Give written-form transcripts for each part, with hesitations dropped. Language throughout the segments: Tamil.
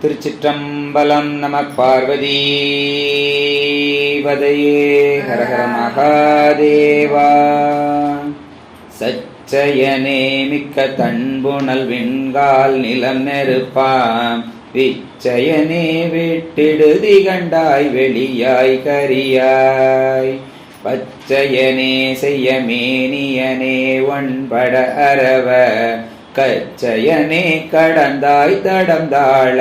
திருச்சிற்றம்பலம். நம பார்வதி வதையே. ஹரஹர மகாதேவா. சச்சயனே மிக்க தன்புணல் விண்கால் நிலம் நெருப்பாம் விச்சயனே விட்டிடுதி கண்டாய் வெளியாய் கரியாய் பச்சயனே செய்ய மேனியனே ஒன்பட அரவ கச்சயனே கடந்தாய் தடந்தாள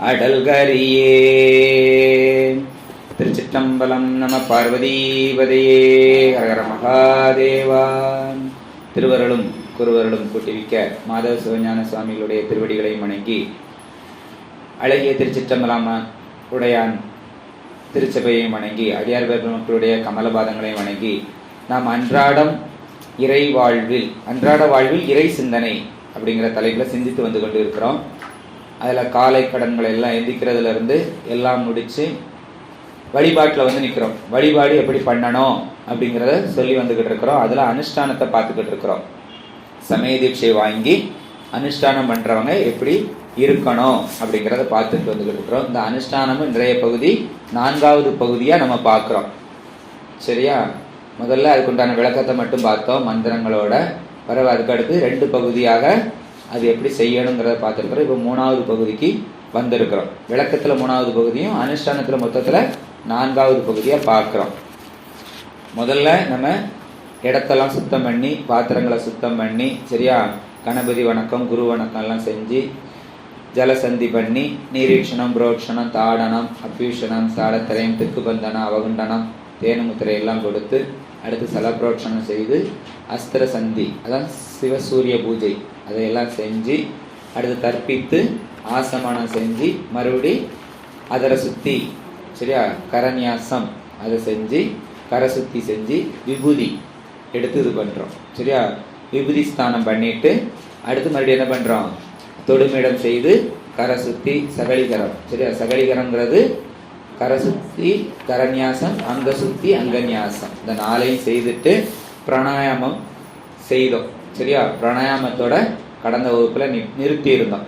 அடல்கரியே. திருச்சிற்றம்பலம். நம பார்வதீபதையே. ஹரஹர மகாதேவா. திருவருளும் குருவருளும் கூட்டிவிக்க மாதவ சிவஞான சுவாமிகளுடைய திருவடிகளை வணங்கி அழகிய திருச்சிற்றம்பலம் உடையான் திருச்சபையை வணங்கி அடியார் பெருமக்களுடைய கமலபாதங்களை வணங்கி நாம் அன்றாட வாழ்வில் இறை சிந்தனை அப்படிங்கிற தலைப்பில் சிந்தித்து வந்து கொண்டு இருக்கிறோம். அதில் காலை கடன்களை எல்லாம் எந்திக்கிறதுல இருந்து எல்லாம் முடித்து வழிபாட்டில் வந்து நிற்கிறோம். வழிபாடு எப்படி பண்ணணும் அப்படிங்கிறத சொல்லி வந்துக்கிட்டு இருக்கிறோம். அதில் அனுஷ்டானத்தை பார்த்துக்கிட்டு இருக்கிறோம். சமய தீட்சை வாங்கி அனுஷ்டானம் பண்ணுறவங்க எப்படி இருக்கணும் அப்படிங்கிறத பார்த்துட்டு வந்துக்கிட்டு இருக்கிறோம். இந்த அனுஷ்டானமும் இன்றைய பகுதி 4வது பகுதியாக நம்ம பார்க்குறோம். சரியா? முதல்ல அதுக்குண்டான விளக்கத்தை மட்டும் பார்த்தோம் மந்திரங்களோட. பிறகு அதுக்கடுத்து 2 பகுதியாக அது எப்படி செய்யணுங்கிறத பார்த்துருக்குறோம். இப்போ 3வது பகுதிக்கு வந்திருக்கிறோம். விளக்கத்தில் 3வது பகுதியும் அனுஷ்டானத்தில் மொத்தத்தில் 4வது பகுதியாக பார்க்குறோம். முதல்ல நம்ம இடத்தெல்லாம் சுத்தம் பண்ணி பாத்திரங்களை சுத்தம் பண்ணி சரியா கணபதி வணக்கம் குரு வணக்கம்லாம் செஞ்சு ஜலசந்தி பண்ணி நீரீட்சணம் புரோட்சணம் தாடனம் அபியூஷணம் சாடத்திரையம் திக்குபந்தனம் அவகுண்டனம் தேனுமுத்திரை எல்லாம் கொடுத்து அடுத்து சலப்ரோட்சணம் செய்து அஸ்திர சந்தி அதான் சிவசூரிய பூஜை அதையெல்லாம் செஞ்சு அடுத்து தற்பித்து ஆசமானம் செஞ்சு மறுபடி அதரை சுற்றி சரியா கரநியாசம் அதை செஞ்சு கரை சுற்றி செஞ்சு விபூதி எடுத்து இது பண்ணுறோம். சரியா? விபூதி ஸ்தானம் பண்ணிட்டு அடுத்து மறுபடியும் என்ன பண்ணுறோம்? தொடுமிடம் செய்து கரை சுற்றி சகலிகரம். சரியா? சகலிகரங்கிறது கரை சுற்றி கரநியாசம் அங்க சுற்றி அங்கநியாசம் இந்த 4ஐயும் செய்துட்டு பிராணாயாமம் செய்தோம். சரியா? பிராணாயாமத்தோட கடந்த வகுப்பில் நிறுத்தி இருந்தோம்.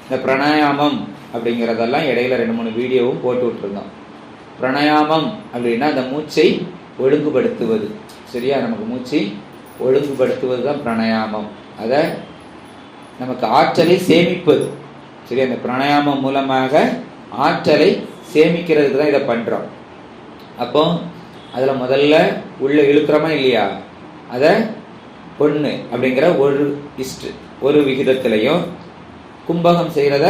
இந்த பிராணாயாமம் அப்படிங்கிறதெல்லாம் இடையில 2-3 வீடியோவும் போட்டு விட்டுருந்தோம். பிராணாயாமம் அப்படின்னா அந்த மூச்சை ஒழுங்குபடுத்துவது. சரியா? நமக்கு மூச்சை ஒழுங்குபடுத்துவது தான் பிராணாயாமம். அதை நமக்கு ஆற்றலை சேமிப்பது. சரி, அந்த பிராணாயாமம் மூலமாக ஆற்றலை சேமிக்கிறதுக்கு தான் இதை பண்ணுறோம். அப்போ அதில் முதல்ல உள்ள இழுக்கிறோமா இல்லையா, அதை 1 அப்படிங்கிற ஒரு விகிதத்திலையும் கும்பகம் செய்கிறத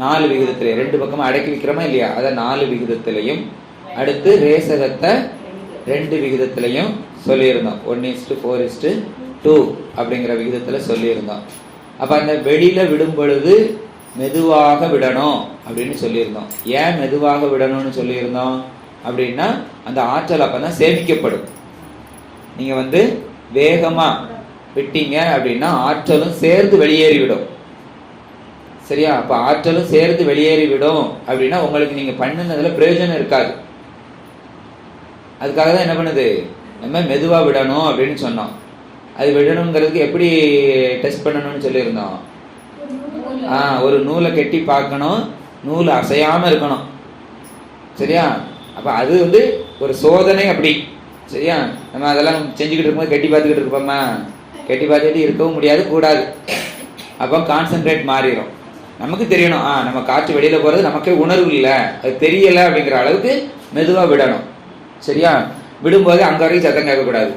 4 விகிதத்திலையும் 2 பக்கமாக அடக்கி வைக்கிறோமா இல்லையா, அதை 4 விகிதத்திலையும் அடுத்து ரேசகத்தை 2 விகிதத்திலையும் சொல்லியிருந்தோம். 1:4:2 அப்படிங்கிற விகிதத்தில் சொல்லியிருந்தோம். அப்போ அந்த வெளியில் விடும் பொழுது மெதுவாக விடணும் அப்படின்னு சொல்லியிருந்தோம். ஏன் மெதுவாக விடணும்னு சொல்லியிருந்தோம் அப்படின்னா அந்த ஆற்றல் அப்போ தான் சேமிக்கப்படும். நீங்கள் வந்து வேகமாக விட்டீங்க அப்படின்னா ஆற்றலும் சேர்ந்து வெளியேறிவிடும். சரியா? அப்போ ஆற்றலும் சேர்ந்து வெளியேறிவிடும் அப்படின்னா உங்களுக்கு நீங்கள் பண்ணினதில் பிரயோஜனம் இருக்காது. அதுக்காக தான் என்ன பண்ணுது, நம்ம மெதுவாக விடணும் அப்படின்னு சொன்னோம். அது விடணுங்கிறதுக்கு எப்படி டெஸ்ட் பண்ணணும்னு சொல்லியிருந்தோம். ஒரு நூலை கட்டி பார்க்கணும், நூல் அசையாமல் இருக்கணும். சரியா? அப்போ அது வந்து ஒரு சோதனை. அப்படி சரியா? நம்ம அதெல்லாம் செஞ்சுக்கிட்டு இருக்கும்போது கட்டி பார்த்துக்கிட்டு இருப்போம்மா, கட்டி பார்த்துக்கிட்டு இருக்கவும் முடியாது கூடாது. அப்போ கான்சென்ட்ரேட் மாறிடும். நமக்கு தெரியணும் நம்ம காற்று வெளியில் போகிறது நமக்கே உணர்வு இல்லை, அது தெரியலை அப்படிங்கிற அளவுக்கு மெதுவாக விடணும். சரியா? விடும்போது அங்கே வரைக்கும் சத்தம் கேட்கக்கூடாது.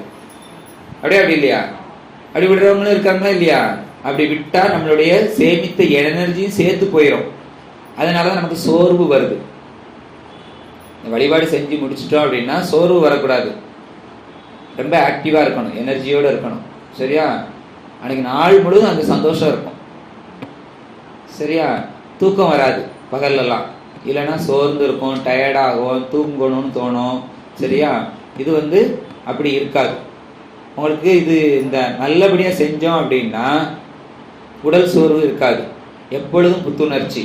அப்படி இல்லையா? அப்படி விடுறவங்களும் இருக்காங்களா இல்லையா? அப்படி விட்டால் நம்மளுடைய சேமித்த எனர்ஜியும் சேர்த்து போயிடும். அதனால தான் நமக்கு சோர்வு வருது. வழிபாடு செஞ்சு முடிச்சிட்டோம் அப்படின்னா சோர்வு வரக்கூடாது. ரொம்ப ஆக்டிவாக இருக்கணும், எனர்ஜியோடு இருக்கணும். சரியா? அன்றைக்கி நாள் முழுவதும் அந்த சந்தோஷம் இருக்கும். சரியா? தூக்கம் வராது பகல்லலாம். இல்லைன்னா சோர்ந்து இருக்கும், டயர்டாகும், தூங்கணும்னு தோணும். சரியா? இது வந்து அப்படி இருக்காது உங்களுக்கு. இது இந்த நல்லபடியாக செஞ்சோம் அப்படின்னா உடல் சோர்வு இருக்காது, எப்பொழுதும் புத்துணர்ச்சி,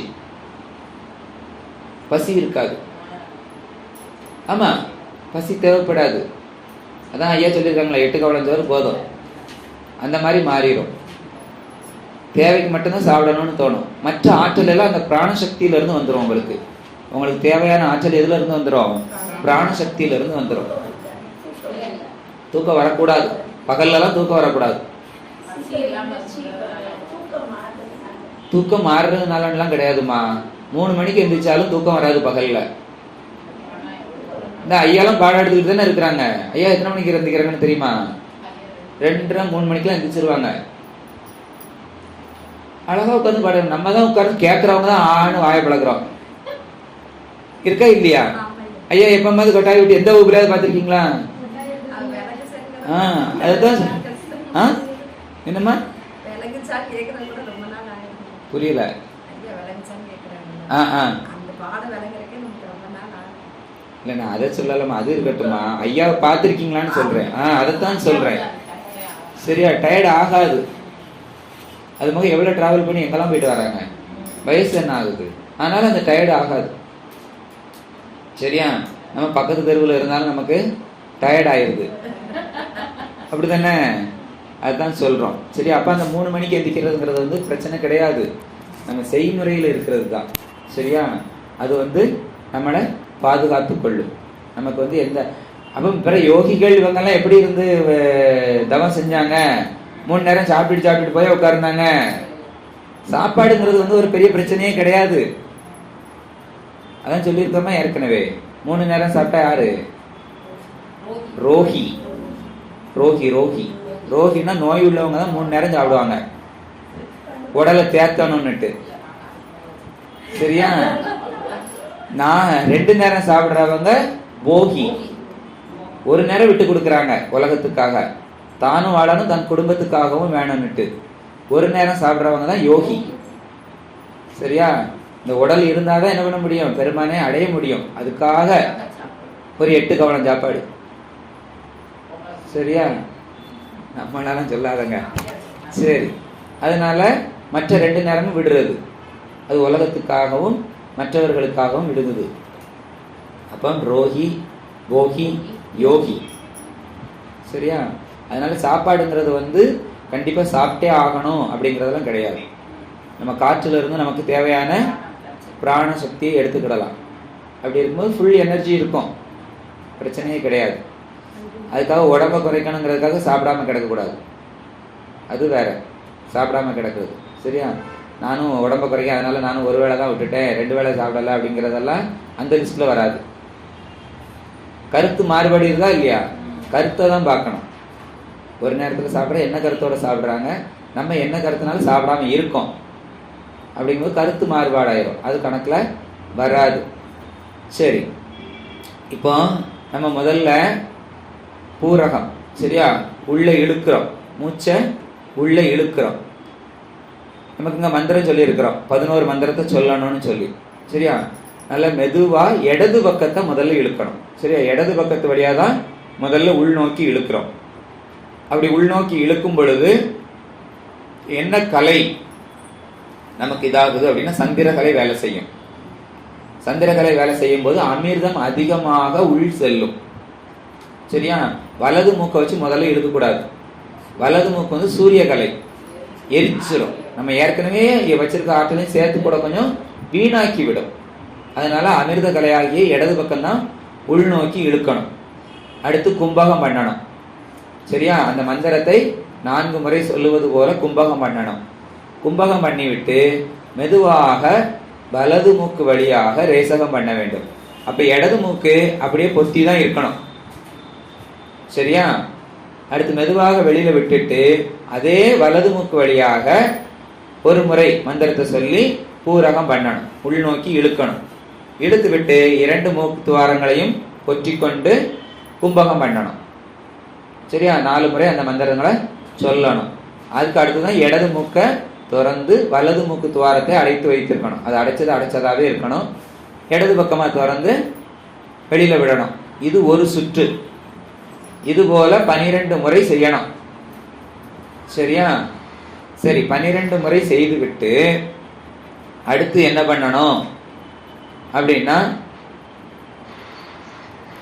பசி இருக்காது. ஆமாம், பசி தேவைப்படாது. அதான் ஐயா சொல்லியிருக்காங்களா 8 கவளஞ்சோறு போதும், அந்த மாதிரி மாறிடும். தேவைக்கு மட்டும்தான் சாப்பிடணும்னு தோணும். மற்ற ஆற்றல் எல்லாம் அந்த பிராணசக்தியில இருந்து வந்துடும். உங்களுக்கு தேவையான ஆற்றல் எதுல இருந்து வந்துடும்? பிராணசக்தியில இருந்து வந்துடும். தூக்கம் வரக்கூடாது, பகல்லலாம் தூக்கம் வரக்கூடாது. தூக்கம் மாறுறதுனாலாம் கிடையாதுமா. 3 மணிக்கு எந்திரிச்சாலும் தூக்கம் வராது பகல்ல. இந்த ஐயாலாம் பாடம் எடுத்துக்கிட்டு தானே இருக்கிறாங்க. ஐயா எத்தனை மணிக்கு இருந்துக்கிறாங்கன்னு தெரியுமா? 2:30 3 மணிக்கெல்லாம் எந்திரிச்சிருவாங்க. அழகா உட்காந்து பாடம். நம்ம தான் உட்காந்து கேட்கறவங்க தான் ஆன்னு வாய பழக்கிறோம். இருக்கா இல்லையா? ஐயா எப்பமாவது கொட்டாய் விட்டு எந்த ஊர்லயாவது பார்த்துருக்கீங்களா? அதுதான். என்னம்மா புரியல? இல்ல நான் அதை சொல்லலாமா, அது இருக்கட்டுமா. ஐயாவை பார்த்துருக்கீங்களான்னு சொல்றேன். அதைத்தான் சொல்றேன். சரியா? டயர்ட் ஆகாது. அது மாதிரி எவ்வளவு டிராவல் பண்ணி எங்கெல்லாம் போயிட்டு வராங்க. வயசு என்ன ஆகுது, அதனால அந்த டயர்டு ஆகாது. சரியா? நம்ம பக்கத்து தெருவில் இருந்தாலும் நமக்கு டயர்ட் ஆயிடுது. அப்படித்தானே? அதுதான் சொல்றோம். சரி, அப்ப அந்த 3 மணிக்கு எந்திக்கிறதுங்கிறது வந்து பிரச்சனை கிடையாது. நம்ம செய்முறையில் இருக்கிறது தான். சரியா? அது நம்மளை பாதுகாத்து கொள்ளும். நமக்கு எந்த அப்ப பிற யோகிகள் இவங்கெல்லாம் எப்படி இருந்து தவம் செஞ்சாங்க? 3 நேரம் சாப்பிட்டு போய் உட்கார்ந்தாங்க. சாப்பாடுங்கிறது ஒரு பெரிய பிரச்சனையே கிடையாது. அதான் சொல்லியிருக்கோமா ஏற்கனவே. 3 நேரம் சாப்பிட்டா யாரு? ரோகி. ரோகி ரோகி ரோகின்னா நோய் உள்ளவங்க தான் 3 நேரம் சாப்பிடுவாங்க, உடலை தேத்தணும்னுட்டு. சரியா? நான் 2 நேரம் சாப்பிடுறவங்க போகி. 1 நேரம் விட்டு கொடுக்குறாங்க உலகத்துக்காக, தானும் வாழணும் தன் குடும்பத்துக்காகவும் வேணும்னுட்டு. 1 நேரம் சாப்பிட்றவங்க தான் யோகி. சரியா? இந்த உடல் இருந்தாதான் என்ன பண்ண முடியும்? பெருமானே அடைய முடியும். அதுக்காக ஒரு 8 கவனம் சாப்பாடு. சரியா? நம்மளாலும் சொல்லாதங்க. சரி, அதனால மற்ற 2 நேரமும் விடுறது. அது உலகத்துக்காகவும் மற்றவர்களுக்காகவும் விடுங்குது. அப்போ ரோகி, போகி, யோகி. சரியா? அதனால சாப்பாடுங்கிறது கண்டிப்பா சாப்பிட்டே ஆகணும் அப்படிங்கிறதெல்லாம் கிடையாது. நம்ம காற்றுல இருந்து நமக்கு தேவையான பிராண சக்தியை எடுத்துக்கிடலாம். அப்படி இருக்கும்போது ஃபுல் எனர்ஜி இருக்கும், பிரச்சனையே கிடையாது. அதுக்காக உடம்ப குறைக்கணுங்கிறதுக்காக சாப்பிடாம கிடக்கக்கூடாது. அது வேற, சாப்பிடாம கிடக்குது. சரியா? நானும் உடம்ப குறைக்க அதனால நானும் 1 வேளை தான் விட்டுட்டேன், 2 வேளை சாப்பிடல அப்படிங்கிறதெல்லாம் அந்த லிஸ்ட்ல வராது. கருத்து மாறுபடி இருக்கா இல்லையா? கருத்தை தான் பார்க்கணும். ஒரு நேரத்தில் சாப்பிட என்ன கருத்தோட சாப்பிட்றாங்க, நம்ம என்ன கருத்துனாலும் சாப்பிடாம இருக்கோம் அப்படிங்கும்போது கருத்து மாறுபாடாயிரும். அது கணக்கில் வராது. சரி, இப்போ நம்ம முதல்ல பூரகம். சரியா? உள்ள இழுக்கிறோம், மூச்சை உள்ள இழுக்கிறோம். நமக்கு இங்கே மந்திரம் சொல்லியிருக்கிறோம், 11 மந்திரத்தை சொல்லணும்னு சொல்லி. சரியா? நல்ல மெதுவா இடது பக்கத்தை முதல்ல இழுக்கணும். சரியா? இடது பக்கத்து வழியா தான் முதல்ல உள்நோக்கி இழுக்கிறோம். அப்படி உள்நோக்கி இழுக்கும் பொழுது என்ன கலை நமக்கு இதாகுது அப்படின்னா சந்திரகலை வேலை செய்யும். சந்திரகலை வேலை செய்யும் போது அமிர்தம் அதிகமாக உள் செல்லும். சரியா? வலது மூக்கை வச்சு முதல்ல இழுக்கக்கூடாது. வலது மூக்கு சூரியகலை, எரிச்சிடும். நம்ம ஏற்கனவே வச்சிருக்க ஆற்றலையும் சேர்த்து கூட கொஞ்சம் வீணாக்கி விடும். அதனால அமிர்த கலையாகிய இடது பக்கம் தான் உள்நோக்கி இழுக்கணும். அடுத்து கும்பகம் பண்ணணும். சரியா? அந்த மந்திரத்தை 4 முறை சொல்லுவது போல கும்பகம் பண்ணணும். கும்பகம் பண்ணிவிட்டு மெதுவாக வலது மூக்கு வழியாக ரேசகம் பண்ண வேண்டும். அப்ப இடது மூக்கு அப்படியே பொத்தி தான் இருக்கணும். சரியா? அடுத்து மெதுவாக வெளியில விட்டுட்டு அதே வலது மூக்கு வழியாக 1 முறை மந்திரத்தை சொல்லி பூரகம் பண்ணணும். உள்நோக்கி இழுக்கணும். இழுத்து விட்டு 2 மூக்கு துவாரங்களையும் பொற்றிக்கொண்டு கும்பகம் பண்ணணும். சரியா? 4 முறை அந்த மந்திரங்களை சொல்லணும். அதுக்கு அடுத்துதான் இடது மூக்கை திறந்து வலது மூக்கு துவாரத்தை அடைத்து வைத்திருக்கணும். அது அடைச்சதாவே இருக்கணும். இடது பக்கமா திறந்து வெளியில விடணும். இது ஒரு சுற்று. இது போல 12 முறை செய்யணும். சரியா? சரி, 12 முறை செய்து விட்டு அடுத்து என்ன பண்ணணும் அப்படின்னா,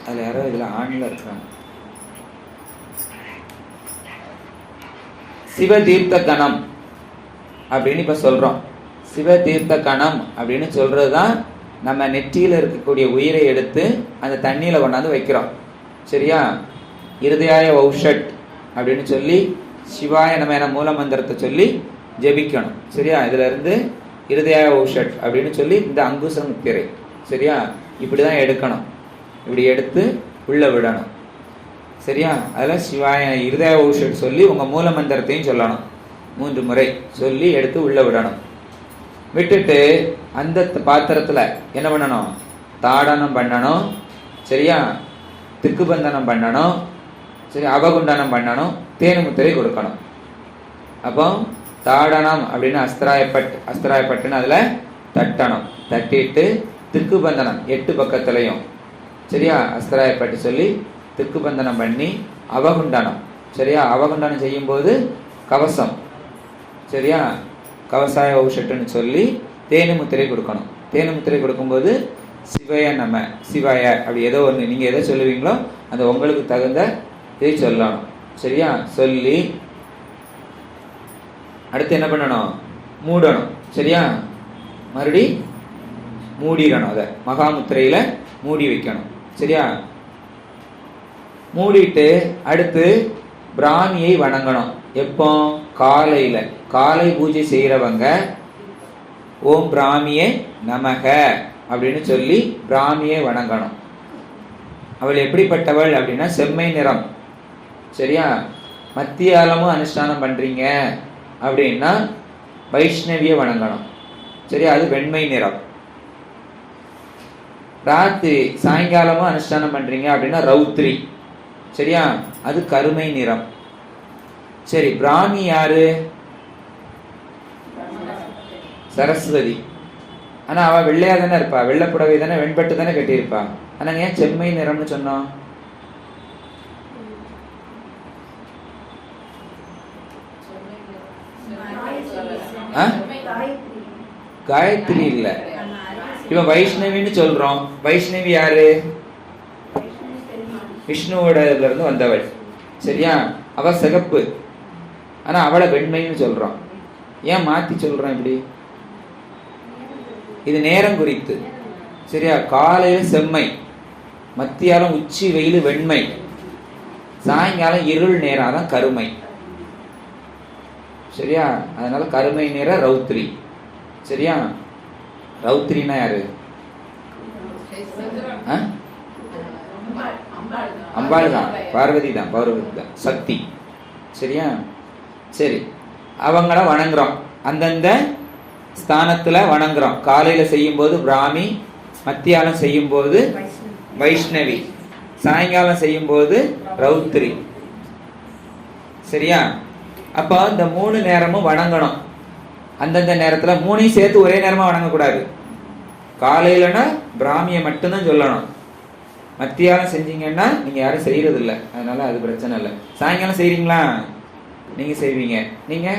அதுல யாரோ இதுல ஆண்ல இருக்கிறாங்க. சிவதீர்த்த கணம் அப்படின்னு இப்ப சொல்றோம். சிவ தீர்த்த கணம் அப்படின்னு சொல்றதுதான் நம்ம நெற்றியில இருக்கக்கூடிய உயிரை எடுத்து அந்த தண்ணியில கொண்டாந்து வைக்கிறோம். சரியா? இருதயாய ஔஷட் அப்படின்னு சொல்லி சிவாய நம என மூல மந்திரத்தை சொல்லி ஜெபிக்கணும். சரியா? இதுல இருந்து இருதயாய ஔஷட் அப்படின்னு சொல்லி இந்த அங்குச முத்திரை. சரியா? இப்படிதான் எடுக்கணும். இப்படி எடுத்து உள்ள விடணும். சரியா? அதில் சிவாய இருதய ஔஷட் சொல்லி உங்க மூல மந்திரத்தையும் சொல்லணும். 3 முறை சொல்லி எடுத்து உள்ள விடணும். விட்டுட்டு அந்த பாத்திரத்துல என்ன பண்ணணும்? தாடனம் பண்ணணும். சரியா? திக்குபந்தனம் பண்ணணும். சரி, அவகுண்டனம் பண்ணணும். தேனு முத்திரை கொடுக்கணும். அப்போ தாடனம் அப்படின்னு அஸ்திராயப்பட்டுன்னு அதுல தட்டணும். தட்டிட்டு திக்குபந்தனம் 8 பக்கத்துலையும் சரியா அஸ்திராயப்பட்டு சொல்லி திக்குபந்தனம் பண்ணி அவகுண்டனம். சரியா? அவகுண்டனம் செய்யும் போது கவசம். சரியா? கவசாய ஔஷட்டுன்னு சொல்லி தேனு முத்திரை கொடுக்கணும். தேனு முத்திரை கொடுக்கும்போது சிவய நம சிவாய அப்படி ஏதோ ஒன்று நீங்க எதை சொல்லுவீங்களோ அந்த உங்களுக்கு தகுந்த இதை சொல்லணும். சரியா? சொல்லி அடுத்து என்ன பண்ணணும்? மூடணும். சரியா? மறுபடி மூடிடணும். அதை மகாமுத்திரையில மூடி வைக்கணும். சரியா? மூடிட்டு அடுத்து பிராமியை வணங்கணும். எப்போ? காலையில. காலை பூஜை செய்யறவங்க ஓம் பிராமியே நமக அப்படின்னு சொல்லி பிராமியை வணங்கணும். அவள் எப்படிப்பட்டவள் அப்படின்னா செம்மை நிறம். சரியா? மத்தியாலமும் அனுஷ்டானம் பண்றீங்க அப்படின்னா வைஷ்ணவியை வணங்கணும். சரியா? அது வெண்மை நிறம். ராத்திரி சாயங்காலமும் அனுஷ்டானம் பண்றீங்க அப்படின்னா ரௌத்ரி. சரியா? அது கருமை நிறம். சரி, பிராமி யாரு? சரஸ்வதி. ஆனா அவ வெள்ளையா தானே இருப்பா. வெள்ளைப்புடவை தானே, வெண்பட்டு தானே கட்டியிருப்பா. ஆனா ஏன் செம்மை நிறம்னு சொன்னோம்? காயத்ரி இல்ல, இவன் வைஷ்ணவின்னு சொல்றோம். வைஷ்ணவி யாரு? விஷ்ணுவோட இதுல இருந்து வந்தவள். சரியா? அவ சிகப்பு, ஆனா அவளை வெண்மைன்னு சொல்றோம். ஏன் மாத்தி சொல்றோம் இப்படி? இது நேரம் குறித்து. சரியா? காலையில செம்மை, மத்தியாலம் உச்சி வெயில் வெண்மை, சாயங்காலம் இருள் நேரம், அதான் கருமை. சரியா? அதனால கருமை நிற ரௌத்ரி. சரியா? ரௌத்ரினா யாரு? அம்பாள் தான், பார்வதி தான், சக்தி. சரியா? சரி, அவங்கள வணங்குறோம். அந்தந்த ஸ்தானத்துல வணங்குறோம். காலையில செய்யும் போது பிராமி, மத்தியாலம் செய்யும் போது வைஷ்ணவி, சாயங்காலம் செய்யும் போது ரௌத்ரி. சரியா? அப்ப இந்த 3 நேரமும் வணங்கணும். அந்தந்த நேரத்துல 3ஐயும் சேர்த்து ஒரே நேரமா வணங்கக்கூடாது. காலையிலன்னா பிராமியை மட்டும்தான் சொல்லணும். மத்தியாலம் செஞ்சீங்கன்னா நீங்க யாரும் செய்யறது இல்லை, அதனால அது பிரச்சனை இல்லை. சாயங்காலம் செய்றீங்களா? நீங்க செய்வீங்க, நீங்க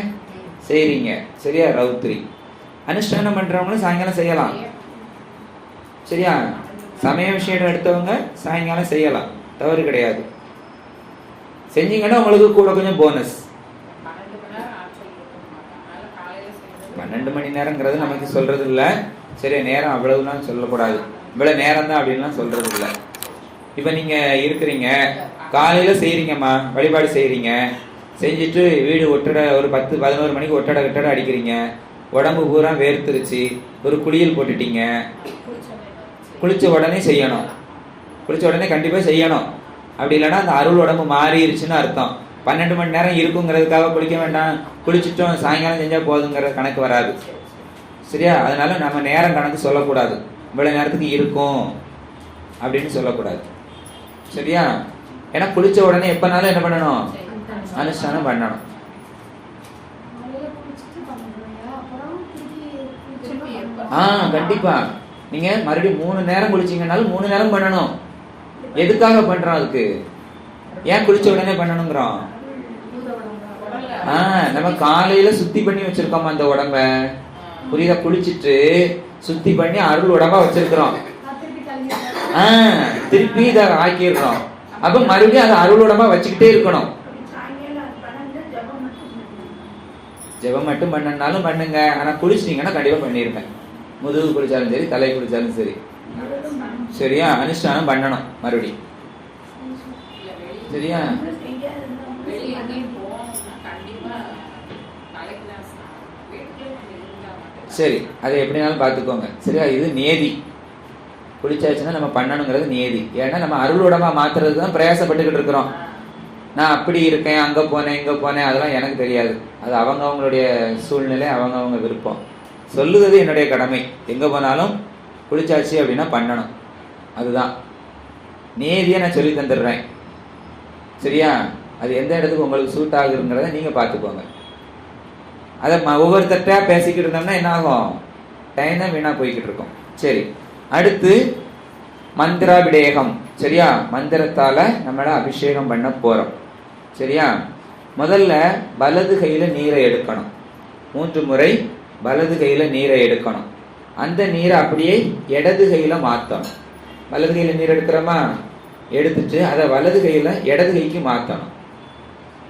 செய்றீங்க. சரியா? ரௌத்ரி. அனுஷ்டானம் பண்றவங்களும் சாயங்காலம் செய்யலாம். சரியா? சமய விஷயம் எடுத்தவங்க சாயங்காலம் செய்யலாம், தவறு கிடையாது. செஞ்சீங்கன்னா உங்களுக்கு கூட கொஞ்சம் போனஸ். 12 மணி நேரங்கிறது நமக்கு சொல்றது இல்லை. சரி, நேரம் அவ்வளவுதான் சொல்லக்கூடாது. இவ்வளவு நேரம் தான் அப்படின்லாம் சொல்றது இல்லை. இப்ப நீங்க இருக்கிறீங்க, காலையில செய்யறீங்கம்மா, வழிபாடு செய்யறீங்க, செஞ்சுட்டு வீடு ஒட்டடை ஒரு 10-11 மணிக்கு ஒட்டடை கிட்டடை அடிக்கிறீங்க, உடம்பு பூரா வேர்த்துருச்சு, ஒரு குளியல் போட்டுட்டீங்க. குளிச்ச உடனே செய்யணும். குளிச்ச உடனே கண்டிப்பா செய்யணும். அப்படி இல்லைன்னா அந்த அருள் உடம்பு மாறிடுச்சுன்னு அர்த்தம். 12 மணி நேரம் இருக்குங்கிறதுக்காக குளிக்க வேண்டாம், குளிச்சுட்டோம் சாயங்காலம் செஞ்சா போதுங்கிற கணக்கு வராது. சரியா? அதனால நம்ம நேரம் கணக்கு சொல்லக்கூடாது. இவ்வளவு நேரத்துக்கு இருக்கும் அப்படின்னு சொல்லக்கூடாது. சரியா? ஏன்னா குளிச்ச உடனே எப்பனாலும் என்ன பண்ணணும்? அனுஷ்டானம் பண்ணணும். கண்டிப்பா. நீங்க மறுபடியும் 3 நேரம் குளிச்சீங்கன்னாலும் 3 நேரம் பண்ணணும். எதுக்காக பண்றோம்? அதுக்கு ஏன் குளிச்ச உடனே பண்ணணுங்கிறோம்? நம்ம காலையில சுத்தி பண்ணி வச்சிருக்கோம் அந்த உடம்ப, புரியுதா? குளிச்சுட்டு சுத்தி பண்ணி அருள் உடம்பா வச்சிருக்கிறோம். திருப்பி இத ஆக்கிடுறோம். அப்ப மறுபடியும் அது அருள் உடம்பா வச்சுக்கிட்டே இருக்கணும். ஜெபம் மட்டும் பண்ணனாலும் பண்ணுங்க, ஆனா குளிச்சிட்டீங்கன்னா கண்டிப்பா பண்ணிருங்க. முதுகு குளிச்சாலும் சரி, தலை குளிச்சாலும் சரி, சரியா? அனுஷ்டானம் பண்ணணும் மறுபடியும், சரியா? சரி, அதை எப்படினாலும் பார்த்துக்கோங்க, சரியா? இது நேதி. குளிச்சாச்சுன்னா நம்ம பண்ணணுங்கிறது நேதி. ஏன்னா நம்ம அருளோடமா மாத்துறது தான் பிரயாசப்பட்டுக்கிட்டு இருக்கிறோம். நான் அப்படி இருக்கேன், அங்கே போனேன் இங்கே போனேன், அதெல்லாம் எனக்கு தெரியாது. அது அவங்களுடைய சூழ்நிலை, அவங்க விருப்பம். சொல்லுவது என்னுடைய கடமை. எங்கே போனாலும் குளிச்சாச்சு அப்படின்னா பண்ணணும், அதுதான் நேதியை நான் சொல்லி தந்துடுறேன், சரியா? அது எந்த இடத்துக்கு உங்களுக்கு சூட் ஆகுங்கிறத நீங்கள் பார்த்துக்கோங்க. அதை ஒவ்வொருத்தட்டா பேசிக்கிட்டு இருந்தோம்னா என்ன ஆகும்? டைம் தான் வீணாக போய்கிட்டு இருக்கோம். சரி, அடுத்து மந்திராபிடேகம், சரியா? மந்திரத்தால நம்மள அபிஷேகம் பண்ண போறோம், சரியா? முதல்ல வலது கையில நீரை எடுக்கணும். 3 முறை வலது கையில நீரை எடுக்கணும். அந்த நீரை அப்படியே இடது கையில மாற்றணும். வலது கையில நீர் எடுக்கிறோமா, எடுத்துட்டு அதை வலது கையில இடது கைக்கு மாற்றணும்,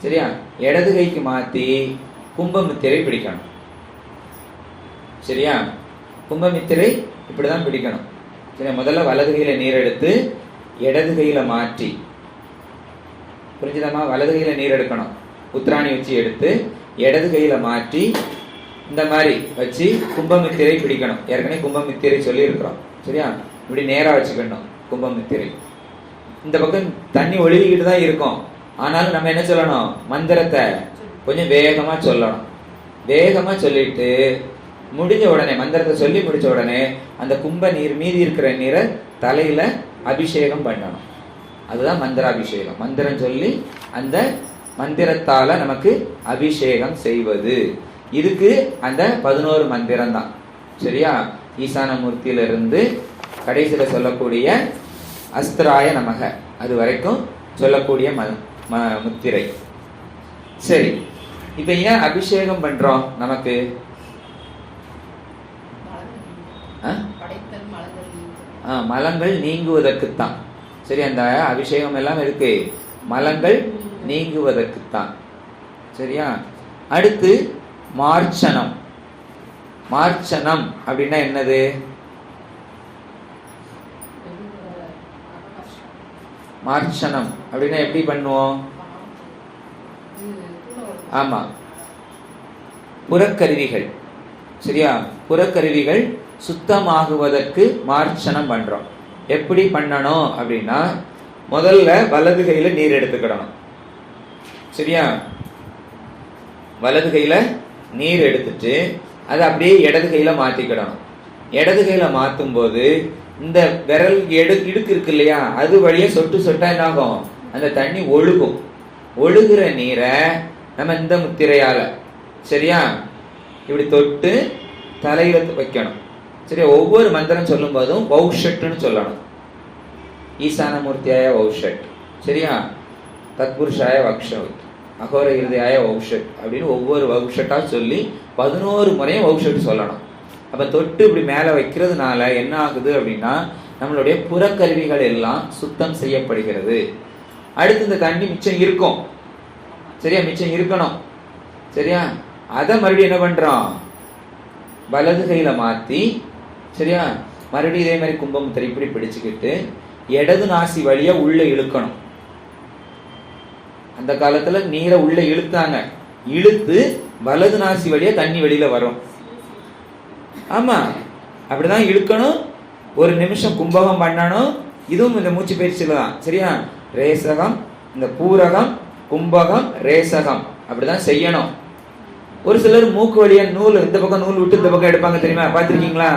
சரியா? இடது கைக்கு மாற்றி கும்பமுத்திரை பிடிக்கணும், சரியா? கும்பமுத்திரை இப்படிதான் பிடிக்கணும், சரியா? முதல்ல வலது கையில நீர் எடுத்து இடது கையில மாற்றி, புரிஞ்சுதாமா? வலது கையில நீர் எடுக்கணும், உத்ராணி வச்சு எடுத்து இடது கையில மாற்றி இந்த மாதிரி வச்சு கும்பமுத்திரை பிடிக்கணும். ஏற்கனவே கும்பமுத்திரை சொல்லி இருக்கிறோம், சரியா? இப்படி நேரா வச்சுக்கணும் கும்பமுத்திரை. இந்த பக்கம் தண்ணி ஒழுகிக்கிட்டு தான் இருக்கும், ஆனாலும் நம்ம என்ன சொல்லணும்? மந்திரத்தை கொஞ்சம் வேகமா சொல்லணும். வேகமா சொல்லிட்டு முடிஞ்ச உடனே, மந்திரத்தை சொல்லி முடிச்ச உடனே அந்த கும்ப நீர், மீதி இருக்கிற நீரை தலையில அபிஷேகம் பண்ணணும். அதுதான் மந்திராபிஷேகம். மந்திரம் சொல்லி அந்த மந்திரத்தால நமக்கு அபிஷேகம் செய்வது. இதுக்கு அந்த 11 மந்திரம் தான், சரியா? ஈசான மூர்த்தியிலிருந்து கடைசியில சொல்லக்கூடிய அஸ்திராய நமக, அது வரைக்கும் சொல்லக்கூடிய முத்திரை. சரி, இப்ப ஏன் அபிஷேகம் பண்றோம்? நமக்கு மலங்கள் நீங்குவதற்குத்தான், சரி? அந்த அபிஷேகம் எல்லாம் இருக்கு மலங்கள் நீங்குவதற்குத்தான், சரியா? அடுத்து மார்ச்சனம். மார்ச்சனம் அப்படின்னா என்னது? மார்ச்சனம் அப்படின்னா எப்படி பண்ணுவோம்? ஆமா, புறக்கருவிகள், சரியா? புறக்கருவிகள் சுத்தமாகுவதற்கு மார்ச்சனம் பண்றோம். எப்படி பண்ணணும் அப்படின்னா, முதல்ல வலது கையில நீர் எடுத்துக்கிடணும், சரியா? வலது கையில நீர் எடுத்துட்டு அதை அப்படியே இடது கையில மாத்திக்கிடணும். இடது கையில மாத்தும் போது இந்த விரல் இடுக்கு இருக்கு இல்லையா, அது வழியா சொட்டு சொட்டா என்னாகும்? அந்த தண்ணி ஒழுகும். ஒழுகுற நீரை நம்ம இந்த முத்திரையால, சரியா, இப்படி தொட்டு தலையில வைக்கணும், சரியா? ஒவ்வொரு மந்திரம் சொல்லும் போதும் வௌஷட்னு சொல்லணும். ஈசான மூர்த்தியாய வௌஷட், சரியா? தத்புருஷாய வக்ஷவத், அகோர இருதயாய வௌஷட் அப்படின்னு ஒவ்வொரு வௌஷட்டா சொல்லி 11 முறையும் வௌஷட் சொல்லணும். அப்ப தொட்டு இப்படி மேல வைக்கிறதுனால என்ன ஆகுது அப்படின்னா, நம்மளுடைய புறக்கருவிகள் எல்லாம் சுத்தம் செய்யப்படுகிறது. அடுத்து இந்த தண்ணி மிச்சம் இருக்கும், சரியா? மிச்சம் இருக்கணும், சரியா? அதை மறுபடியும் என்ன பண்றோம்? வலது கையில மாத்தி, சரியா? மறுபடியும் இதே மாதிரி கும்பமுத்திரை இப்படி பிடிச்சுக்கிட்டு இடது நாசி வழியா உள்ள இழுக்கணும். அந்த காலத்துல நீரை உள்ள இழுத்தாங்க, இழுத்து வலது நாசி வழியா தண்ணி வெளியில வரும். ஆமா, அப்படிதான் இழுக்கணும். 1 நிமிஷம் கும்பகம் பண்ணணும். இதுவும் இந்த மூச்சு பயிற்சியில தான், சரியா? ரேசகம், இந்த பூரகம், கும்பகம், ரேசகம் அப்படிதான் செய்யணும். ஒரு சிலர் மூக்கு வழியா நூல், இந்த பக்கம் நூல் விட்டு இந்த பக்கம் எடுப்பாங்க, தெரியுமா? பார்த்திருக்கீங்களா?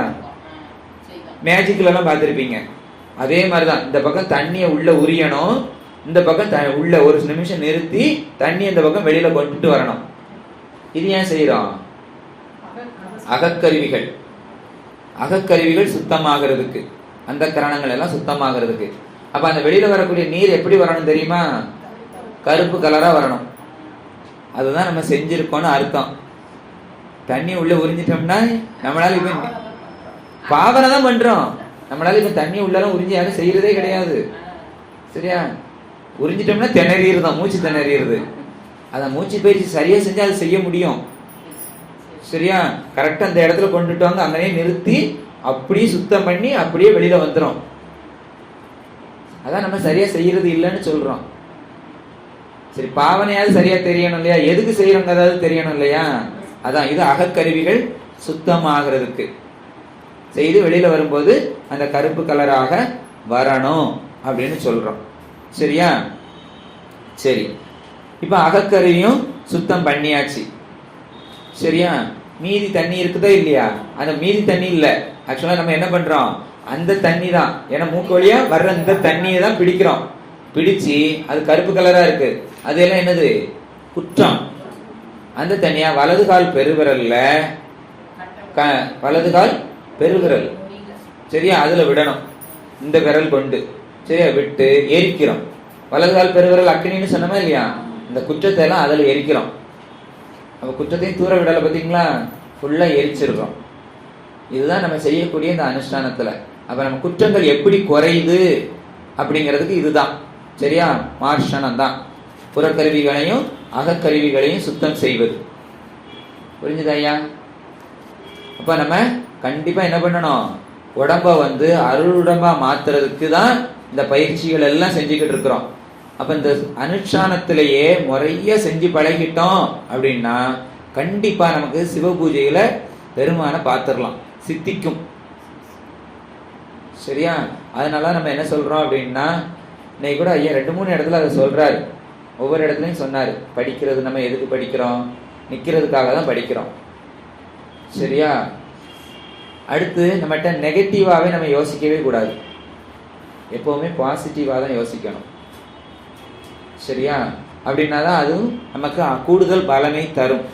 மேஜிக்ல எல்லாம் பார்த்திருப்பீங்க. அதே மாதிரிதான் இந்த பக்கம் தண்ணியை உள்ள உரியணும், இந்த பக்கம் உள்ள 1 நிமிஷம் நிறுத்தி தண்ணி இந்த பக்கம் வெளியில கொண்டுட்டு வரணும். இது ஏன் செய்யறோம்? அகக்கருவிகள், அகக்கருவிகள் சுத்தமாகிறதுக்கு, அந்த கரணங்கள் எல்லாம் சுத்தமாகிறதுக்கு. அப்ப அந்த வெளியில வரக்கூடிய நீர் எப்படி வரணும் தெரியுமா? கருப்பு கலரா வரணும். அதுதான் நம்ம செஞ்சிருக்கோம்னு அர்த்தம். தண்ணி உள்ள உறிஞ்சிட்டோம்னா நம்மளால இப்ப பாவனை தான் பண்றோம். நம்மளால இப்ப தண்ணி உள்ளலாம் உறிஞ்சி யாரும் செய்யறதே கிடையாது, சரியா? உறிஞ்சிட்டோம்னா திணறிடுதான், மூச்சு திணறிடுது. அத மூச்சு பயிற்சி சரியா செஞ்சா அது செய்ய முடியும். சரியா? கரெக்டா அந்த இடத்துல கொண்டுட்டு வாங்க, அங்கனே நிறுத்தி அப்படியே சுத்தம் பண்ணி அப்படியே வெளியில வந்துடும். அதான் நம்ம சரியா செய்யறது இல்லைன்னு சொல்றோம். சரி, பாவனையாவது சரியா தெரியணும் இல்லையா? எதுக்கு செய்யறோங்க அதாவது தெரியணும் இல்லையா? அதான் இது அகக்கருவிகள் சுத்தமாகிறதுக்கு. செய்து வெளியில வரும்போது அந்த கருப்பு கலராக வரணும் அப்படின்னு சொல்றோம். சரியா? சரி, இப்ப அகக்கருவியும் சுத்தம் பண்ணியாச்சு. சரியா? மீதி தண்ணி இருக்குதா இல்லையா? அந்த மீதி தண்ணி இல்ல, ஆக்சுவலா நம்ம என்ன பண்றோம், அந்த தண்ணி தான், ஏன்னா மூக்கு வழியா வர்ற அந்த தண்ணியை தான் பிடிக்கிறோம். பிடிச்சு அது கருப்பு கலரா இருக்கு, அது எல்லாம் என்னது, குற்றம். அந்த தண்ணியா வலது கால் பெருவிரல்ல, வலது கால் பெருவிரல், சரியா, அதுல விடணும். இந்த விரல் கொண்டு சரியா விட்டு எரிக்கிறோம். வலது கால் பெருவிரல் அக்னின்னு சொன்னோமா இல்லையா? இந்த குற்றத்தை எல்லாம் அதுல எரிக்கிறோம். அப்ப குற்றத்தையும் தூர விடலை, பார்த்தீங்களா? ஃபுல்லா எரிச்சிருக்கோம். இதுதான் நம்ம செய்யக்கூடிய இந்த அனுஷ்டானத்துல. அப்ப நம்ம குற்றங்கள் எப்படி குறையுது அப்படிங்கிறதுக்கு இதுதான். சரியா? மார்ஷனம் தான் புறக்கருவிகளையும் அகக்கருவிகளையும் சுத்தம் செய்வது. புரிஞ்சுதா ஐயா? அப்ப நம்ம கண்டிப்பா என்ன பண்ணணும், உடம்ப அருளுடம்பா மாத்துறதுக்கு தான் இந்த பயிற்சிகள் எல்லாம் செஞ்சுக்கிட்டு இருக்கிறோம். அப்ப இந்த அனுஷ்டானத்திலேயே முறைய செஞ்சு பழகிட்டோம் அப்படின்னா கண்டிப்பா நமக்கு சிவ பூஜையில பெருமான பார்த்துடலாம், சித்திக்கும். சரியா? அதனால நம்ம என்ன சொல்றோம் அப்படின்னா, இன்னைக்கு கூட ஐயா 2-3 இடத்துல அதை சொல்றாரு. ஒவ்வொரு இடத்துலையும் சொன்னாரு, படிக்கிறது நம்ம எதுக்கு படிக்கிறோம், நிக்கிறதுக்காக தான் படிக்கிறோம். சரியா? அடுத்து நம்மகிட்ட நெகட்டிவாவே நம்ம யோசிக்கவே கூடாது, எப்பவுமே பாசிட்டிவா தான் யோசிக்கணும். சரியா? அப்படின்னாதான் அதுவும் நமக்கு கூடுதல் பலனை தரும்.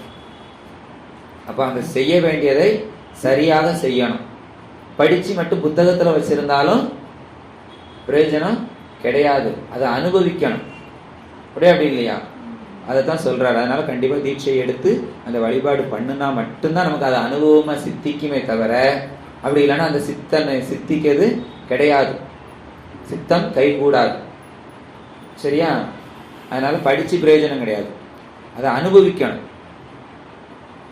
அப்ப அந்த செய்ய வேண்டியதை சரியாக செய்யணும். படிச்சு மட்டும் புத்தகத்துல வச்சிருந்தாலும் பிரயோஜனம் கிடையாது, அதை அனுபவிக்கணும். அப்படி இல்லையா? அதைத்தான் சொல்றாரு. அதனால கண்டிப்பா தீட்சை எடுத்து அந்த வழிபாடு பண்ணுனா மட்டும்தான் நமக்கு அது அனுபவமா சித்திக்குமே தவிர, அப்படி இல்லைன்னா அந்த சித்தனை சித்திக்கிறது கிடையாது, சித்தம் கைகூடாது. சரியா? அதனால படிச்சு பிரயோஜனம் கிடையாது, அதை அனுபவிக்கணும்.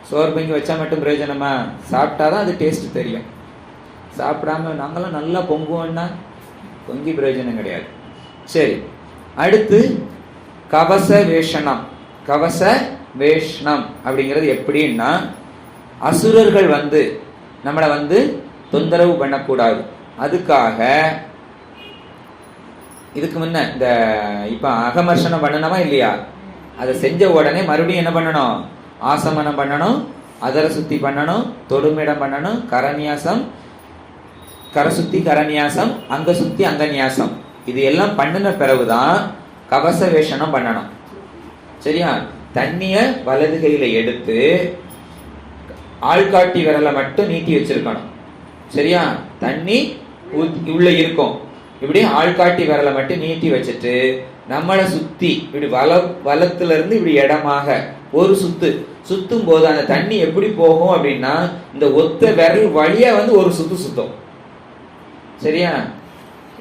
சோறு பொங்கி வச்சா மட்டும் பிரயோஜனமா? சாப்பிட்டாதான் அது டேஸ்ட் தெரியும். சாப்பிடாம நாங்களாம் நல்லா பொங்குவோம்னா பொங்கி பிரயோஜனம் கிடையாது. சரி, அடுத்து கவச வேஷனம். கவச வேஷனம் அப்படிங்கிறது எப்படின்னா, அசுரர்கள் நம்மளை தொந்தரவு பண்ணக்கூடாது. அதுக்காக இதுக்கு முன்ன இந்த இப்ப அகமர்ஷனம் பண்ணணுமா இல்லையா? அதை செஞ்ச உடனே மறுபடியும் என்ன பண்ணணும், ஆசமனம் பண்ணணும், அதர சுத்தி பண்ணணும், தொடுமிடம் பண்ணணும், கரநியாசம், கரசுத்தி கரநியாசம், அங்க சுத்தி அங்கநியாசம், இது எல்லாம் பண்ணின பிறகுதான் கவச வேஷனம் பண்ணணும். சரியா? தண்ணிய வலது கையில எடுத்து ஆள்காட்டி விரலை மட்டும் நீட்டி வச்சிருக்கணும். சரியா? தண்ணி உள்ள இருக்கும், இப்படி ஆள்காட்டி விரலை மட்டும் நீட்டி வச்சுட்டு நம்மளை சுத்தி இப்படி வலத்துல இருந்து இப்படி இடமாக ஒரு சுத்தும் போது அந்த தண்ணி எப்படி போகும் அப்படின்னா, இந்த ஒத்த விரல் வழியா ஒரு சுத்தும். சரியா?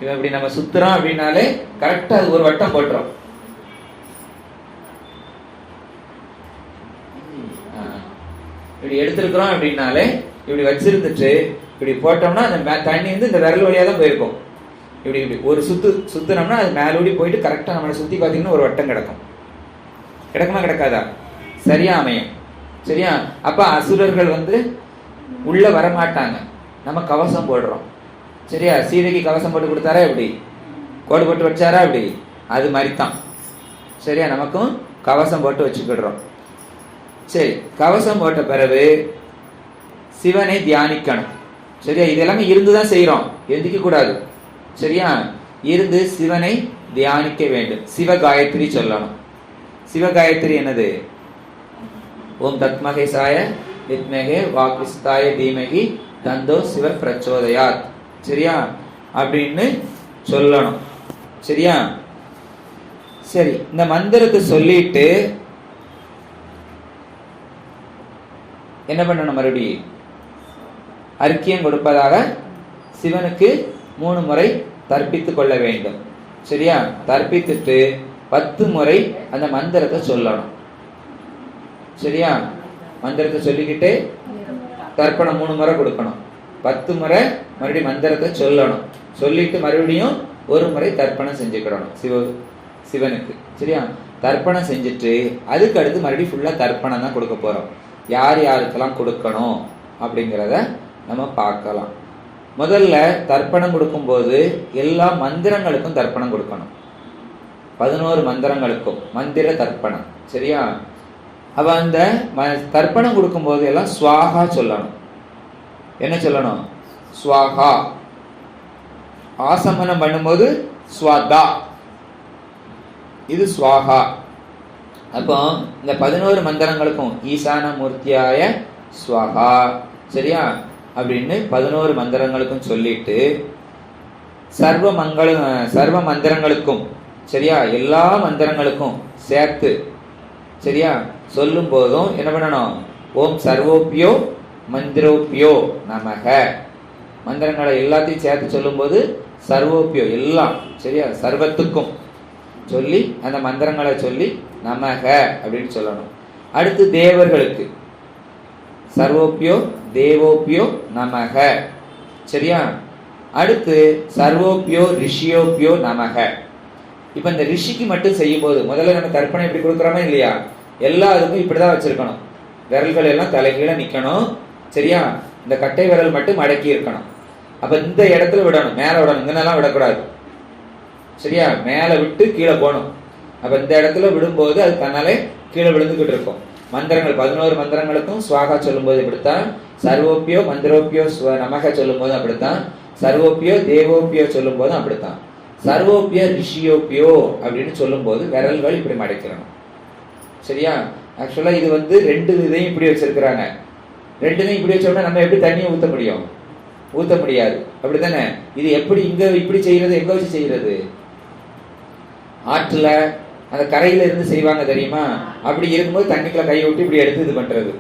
இவன் இப்படி நம்ம சுத்துறோம் அப்படின்னாலே கரெக்டா அது ஒரு வட்டம் போட்டுரும். இப்படி எடுத்திருக்கிறோம் அப்படின்னாலே இப்படி வச்சிருந்துட்டு இப்படி போட்டோம்னா அந்த தண்ணி இந்த விரல் வழியா தான் போயிருக்கும். இப்படி ஒரு சுத்துனோம்னா அது மேலோடி போயிட்டு கரெக்டா நம்மளை சுத்தி பார்த்தீங்கன்னா ஒரு வட்டம் கிடக்குமா கிடக்காதா? சரியா அமையும். சரியா? அப்ப அசுரர்கள் உள்ள வரமாட்டாங்க, நம்ம கவசம் போடுறோம். சரியா? சீதைக்கு கவசம் போட்டு கொடுத்தாரா எப்படி, கோடு போட்டு வச்சாரா எப்படி, அது மாதிரி தான். சரியா? நமக்கும் கவசம் போட்டு வச்சுக்கிடுறோம். சரி, கவசம் போட்ட பிறகு சிவனை தியானிக்கணும். சரியா? இதெல்லாமே இருந்துதான் செய்யறோம், எந்திக்க கூடாது. சரியா? இருந்து சிவனை தியானிக்க வேண்டும். சிவகாயத்ரி சொல்லணும். சிவகாயத்ரி என்னது? ஓம் தத்மகேசாய வித்மகே வாக்விஸ்தாய தீமகி தந்தோ சிவ பிரச்சோதயாத். சரியா? அப்படின்னு சொல்லணும். சரியா? சரி, இந்த மந்திரத்தை சொல்லிட்டு என்ன பண்ணணும், மறுபடி அர்க்கியம் கொடுப்பதாக சிவனுக்கு 3 முறை தர்ப்பித்து கொள்ள வேண்டும். சரியா? தர்ப்பித்துட்டு 10 முறை அந்த மந்திரத்தை சொல்லணும். சரியா? மந்திரத்தை சொல்லிக்கிட்டே தர்ப்பணம் 3 முறை கொடுக்கணும். 10 முறை மறுபடியும் மந்திரத்தை சொல்லணும். சொல்லிட்டு மறுபடியும் 1 முறை தர்ப்பணம் செஞ்சுக்கிடணும் சிவனுக்கு. சரியா? தர்ப்பணம் செஞ்சுட்டு அதுக்கு அடுத்து மறுபடியும் ஃபுல்லா தர்ப்பணம் தான் கொடுக்க போறோம். யார் யாருக்கெல்லாம் கொடுக்கணும் அப்படிங்கிறத நம்ம பார்க்கலாம். முதல்ல தர்ப்பணம் கொடுக்கும்போது எல்லா மந்திரங்களுக்கும் தர்ப்பணம் கொடுக்கணும். 11 மந்திரங்களுக்கும் மந்திர தர்ப்பணம். சரியா? அவ அந்த தர்ப்பணம் கொடுக்கும்போது எல்லாம் ஸ்வாகா சொல்லணும். என்ன சொல்லணும்? ஸ்வாகா. ஆசமனம் பண்ணும்போது ஸ்வாதா, இது ஸ்வாகா. அப்போ இந்த 11 மந்திரங்களுக்கும் ஈசான மூர்த்தியாய ஸ்வாகா, சரியா, அப்படின்னு 11 மந்திரங்களுக்கும் சொல்லிட்டு சர்வ மந்திரங்களுக்கும், சரியா, எல்லா மந்திரங்களுக்கும் சேர்த்து, சரியா, சொல்லும் போதும் என்ன பண்ணணும்? ஓம் சர்வோப்பியோ மந்திரோப்பியோ நமக. மந்திரங்களை எல்லாத்தையும் சேர்த்து சொல்லும் போது சர்வோப்பியோ எல்லாம், சரியா, சர்வத்துக்கும் சொல்லி அந்த மந்திரங்களை சொல்லி நமக அப்படின்னு சொல்லணும். அடுத்து தேவர்களுக்கு சர்வோப்பியோ தேவோப்பியோ நமக, சரியா. அடுத்து சர்வோப்பியோ ரிஷியோப்பியோ நமக. இப்ப இந்த ரிஷிக்கு மட்டும் செய்யும் போது முதல்ல நம்ம தர்ப்பணம் இப்படி கொடுக்குறோமா இல்லையா, எல்லாருக்கும் இப்படிதான் வச்சிருக்கணும். விரல்கள் எல்லாம் தலைகீழ நிக்கணும், சரியா. இந்த கட்டை விரல் மட்டும் மடக்கி இருக்கணும். அப்ப இந்த இடத்துல விடணும், மேல விடணும், இங்கெல்லாம் விடக்கூடாது, சரியா. மேல விட்டு கீழே போகணும். அப்ப இந்த இடத்துல விடும்போது அது தன்னாலே கீழே விழுந்துகிட்டு இருக்கும். மந்திரங்கள் 11 மந்திரங்களுக்கும் ஸ்வாகா சொல்லும் போது இப்படித்தான், சர்வோப்பியோ மந்திரோப்பியோ நமக சொல்லும் போது அப்படித்தான், சர்வோப்பியோ தேவோப்பியோ சொல்லும் போதும் அப்படித்தான், சர்வோப்பியோ ரிஷியோப்பியோ அப்படின்னு சொல்லும் போது விரல்கள் இப்படி மடைக்கிறணும், சரியா. ஆக்சுவலா இது 2 இதையும் இப்படி வச்சிருக்கிறாங்க. 2 இதையும் இப்படி வச்சோம்னா நம்ம எப்படி தண்ணியை ஊத்த முடியும்? ஊத்த முடியாது, அப்படித்தானே. இது எப்படி இங்க இப்படி செய்யறது, எங்க வச்சு செய்யறது? ஆற்றுல அந்த கரையில இருந்து செய்வாங்க தெரியுமா? அப்படி இருக்கும்போது தண்ணிக்குள்ள கையை விட்டு இப்படி எடுத்து இது பண்றது,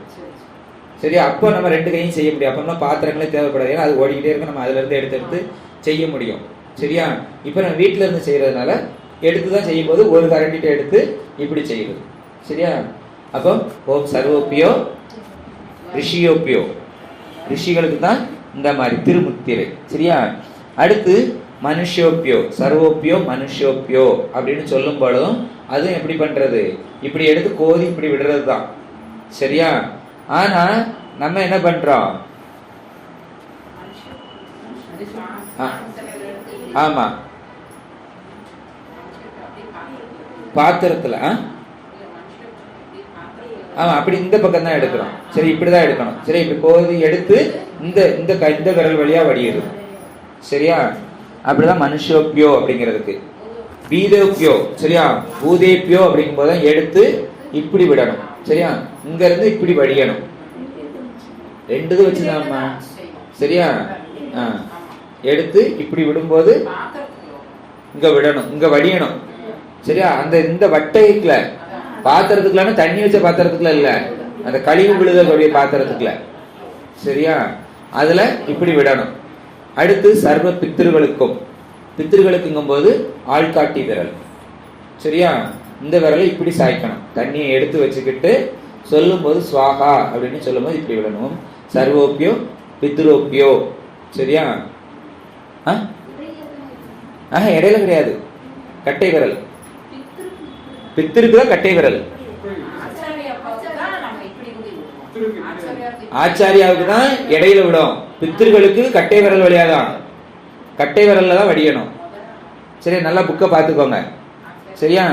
சரியா. அப்போ நம்ம 2 கையும் செய்ய முடியும். அப்போ பாத்திரங்களே தேவைப்படாது, ஏன்னா அது ஓடிக்கிட்டே இருக்கும், நம்ம அதுல இருந்து எடுத்து செய்ய முடியும், சரியா. இப்ப நம்ம வீட்டுல இருந்து செய்யறதுனால எடுத்துதான் செய்யும் போது ஒரு கரண்டிட்ட எடுத்து இப்படி செய்யுது, சரியா. அப்போ ஓம் சர்வோப்பியோ ரிஷியோப்பியோ, ரிஷிகளுக்கு தான் இந்த மாதிரி திருமுத்திரை, சரியா. அடுத்து மனுஷோப்பியோ சர்வோப்பியோ மனுஷோப்பியோ அப்படின்னு சொல்லும் பொழுதும் அதுவும் எப்படி பண்றது? இப்படி எடுத்து கோதி இப்படி விடுறது தான், சரியா. ஆனா நம்ம என்ன பண்றோம்? ஆமா, பாத்திரத்துல ஆமா அப்படி இந்த பக்கம் தான் எடுக்கிறோம், சரி, இப்படிதான் எடுக்கணும், சரி. இப்படி கோதி எடுத்து இந்த விரல் வழியா வடியுது, சரியா. அப்படிதான் மனுஷோப்பியோ அப்படிங்கிறதுக்கு. பீதோப்பியோ, சரியா, பூதேப்பியோ அப்படிங்கும் போது எடுத்து இப்படி விடணும், சரியா. இங்க இருந்து இப்படி வடியணும், 2 வச்சுதான்மா, சரியா. எடுத்து இப்படி விடும்போது இங்க விடணும், இங்க வடியணும், சரியா. இந்த வட்டைக்குள்ள பாத்திரத்துக்குள்ள, தண்ணி வச்ச பாத்திரத்துக்குள்ள இல்ல, அந்த கழிவு விழுதக்கூடிய பாத்திரத்துக்குள்ள, சரியா, அதுல இப்படி விடணும். அடுத்து சர்வ பித்திருகளுக்குங்கும் போது ஆள்காட்டி விரல், சரியா. இந்த விரலை இப்படி சாய்க்கணும், தண்ணியை எடுத்து வச்சுக்கிட்டு சொல்லும் போது ஸ்வாகா அப்படின்னு சொல்லும் போது இப்படி விடணும். சர்வோப்பியோ பித்ரோப்பியோ, சரியா. இடையில கிடையாது, கட்டை விரல். பித்திருக்கு தான் கட்டை விரல், ஆச்சாரியாவுக்கு தான் இடையில விடும், பித்திருக்களுக்கு கட்டை விரல் வழியாதான், கட்டை விரல்ல தான் வடியணும், சரியா. நல்லா புக்கை பார்த்துக்கோங்க, சரியா.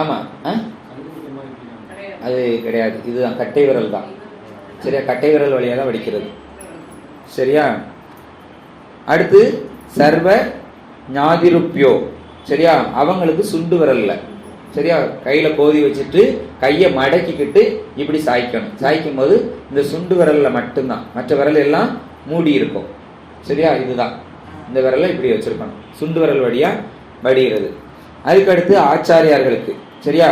ஆமா, அது கிடையாது, இதுதான் கட்டை விரல் தான், சரியா. கட்டை விரல் வழியா தான் வடிக்கிறது, சரியா. அடுத்து சர்வ ஞாதிருப்பியோ, சரியா, அவங்களுக்கு சுண்டு விரல்ல, சரியா, கையில கோதி வச்சுட்டு கையை மடக்கிக்கிட்டு இப்படி சாய்க்கணும். சாய்க்கும் போது இந்த சுண்டு விரல்ல மட்டும்தான், மற்ற விரல் எல்லாம் மூடி இருக்கும், சரியா. இதுதான் இந்த விரலை இப்படி வச்சிருக்கணும், சுண்டு விரல் வழியா வடிகிறது. அதுக்கு அடுத்து ஆச்சாரியார்களுக்கு, சரியா,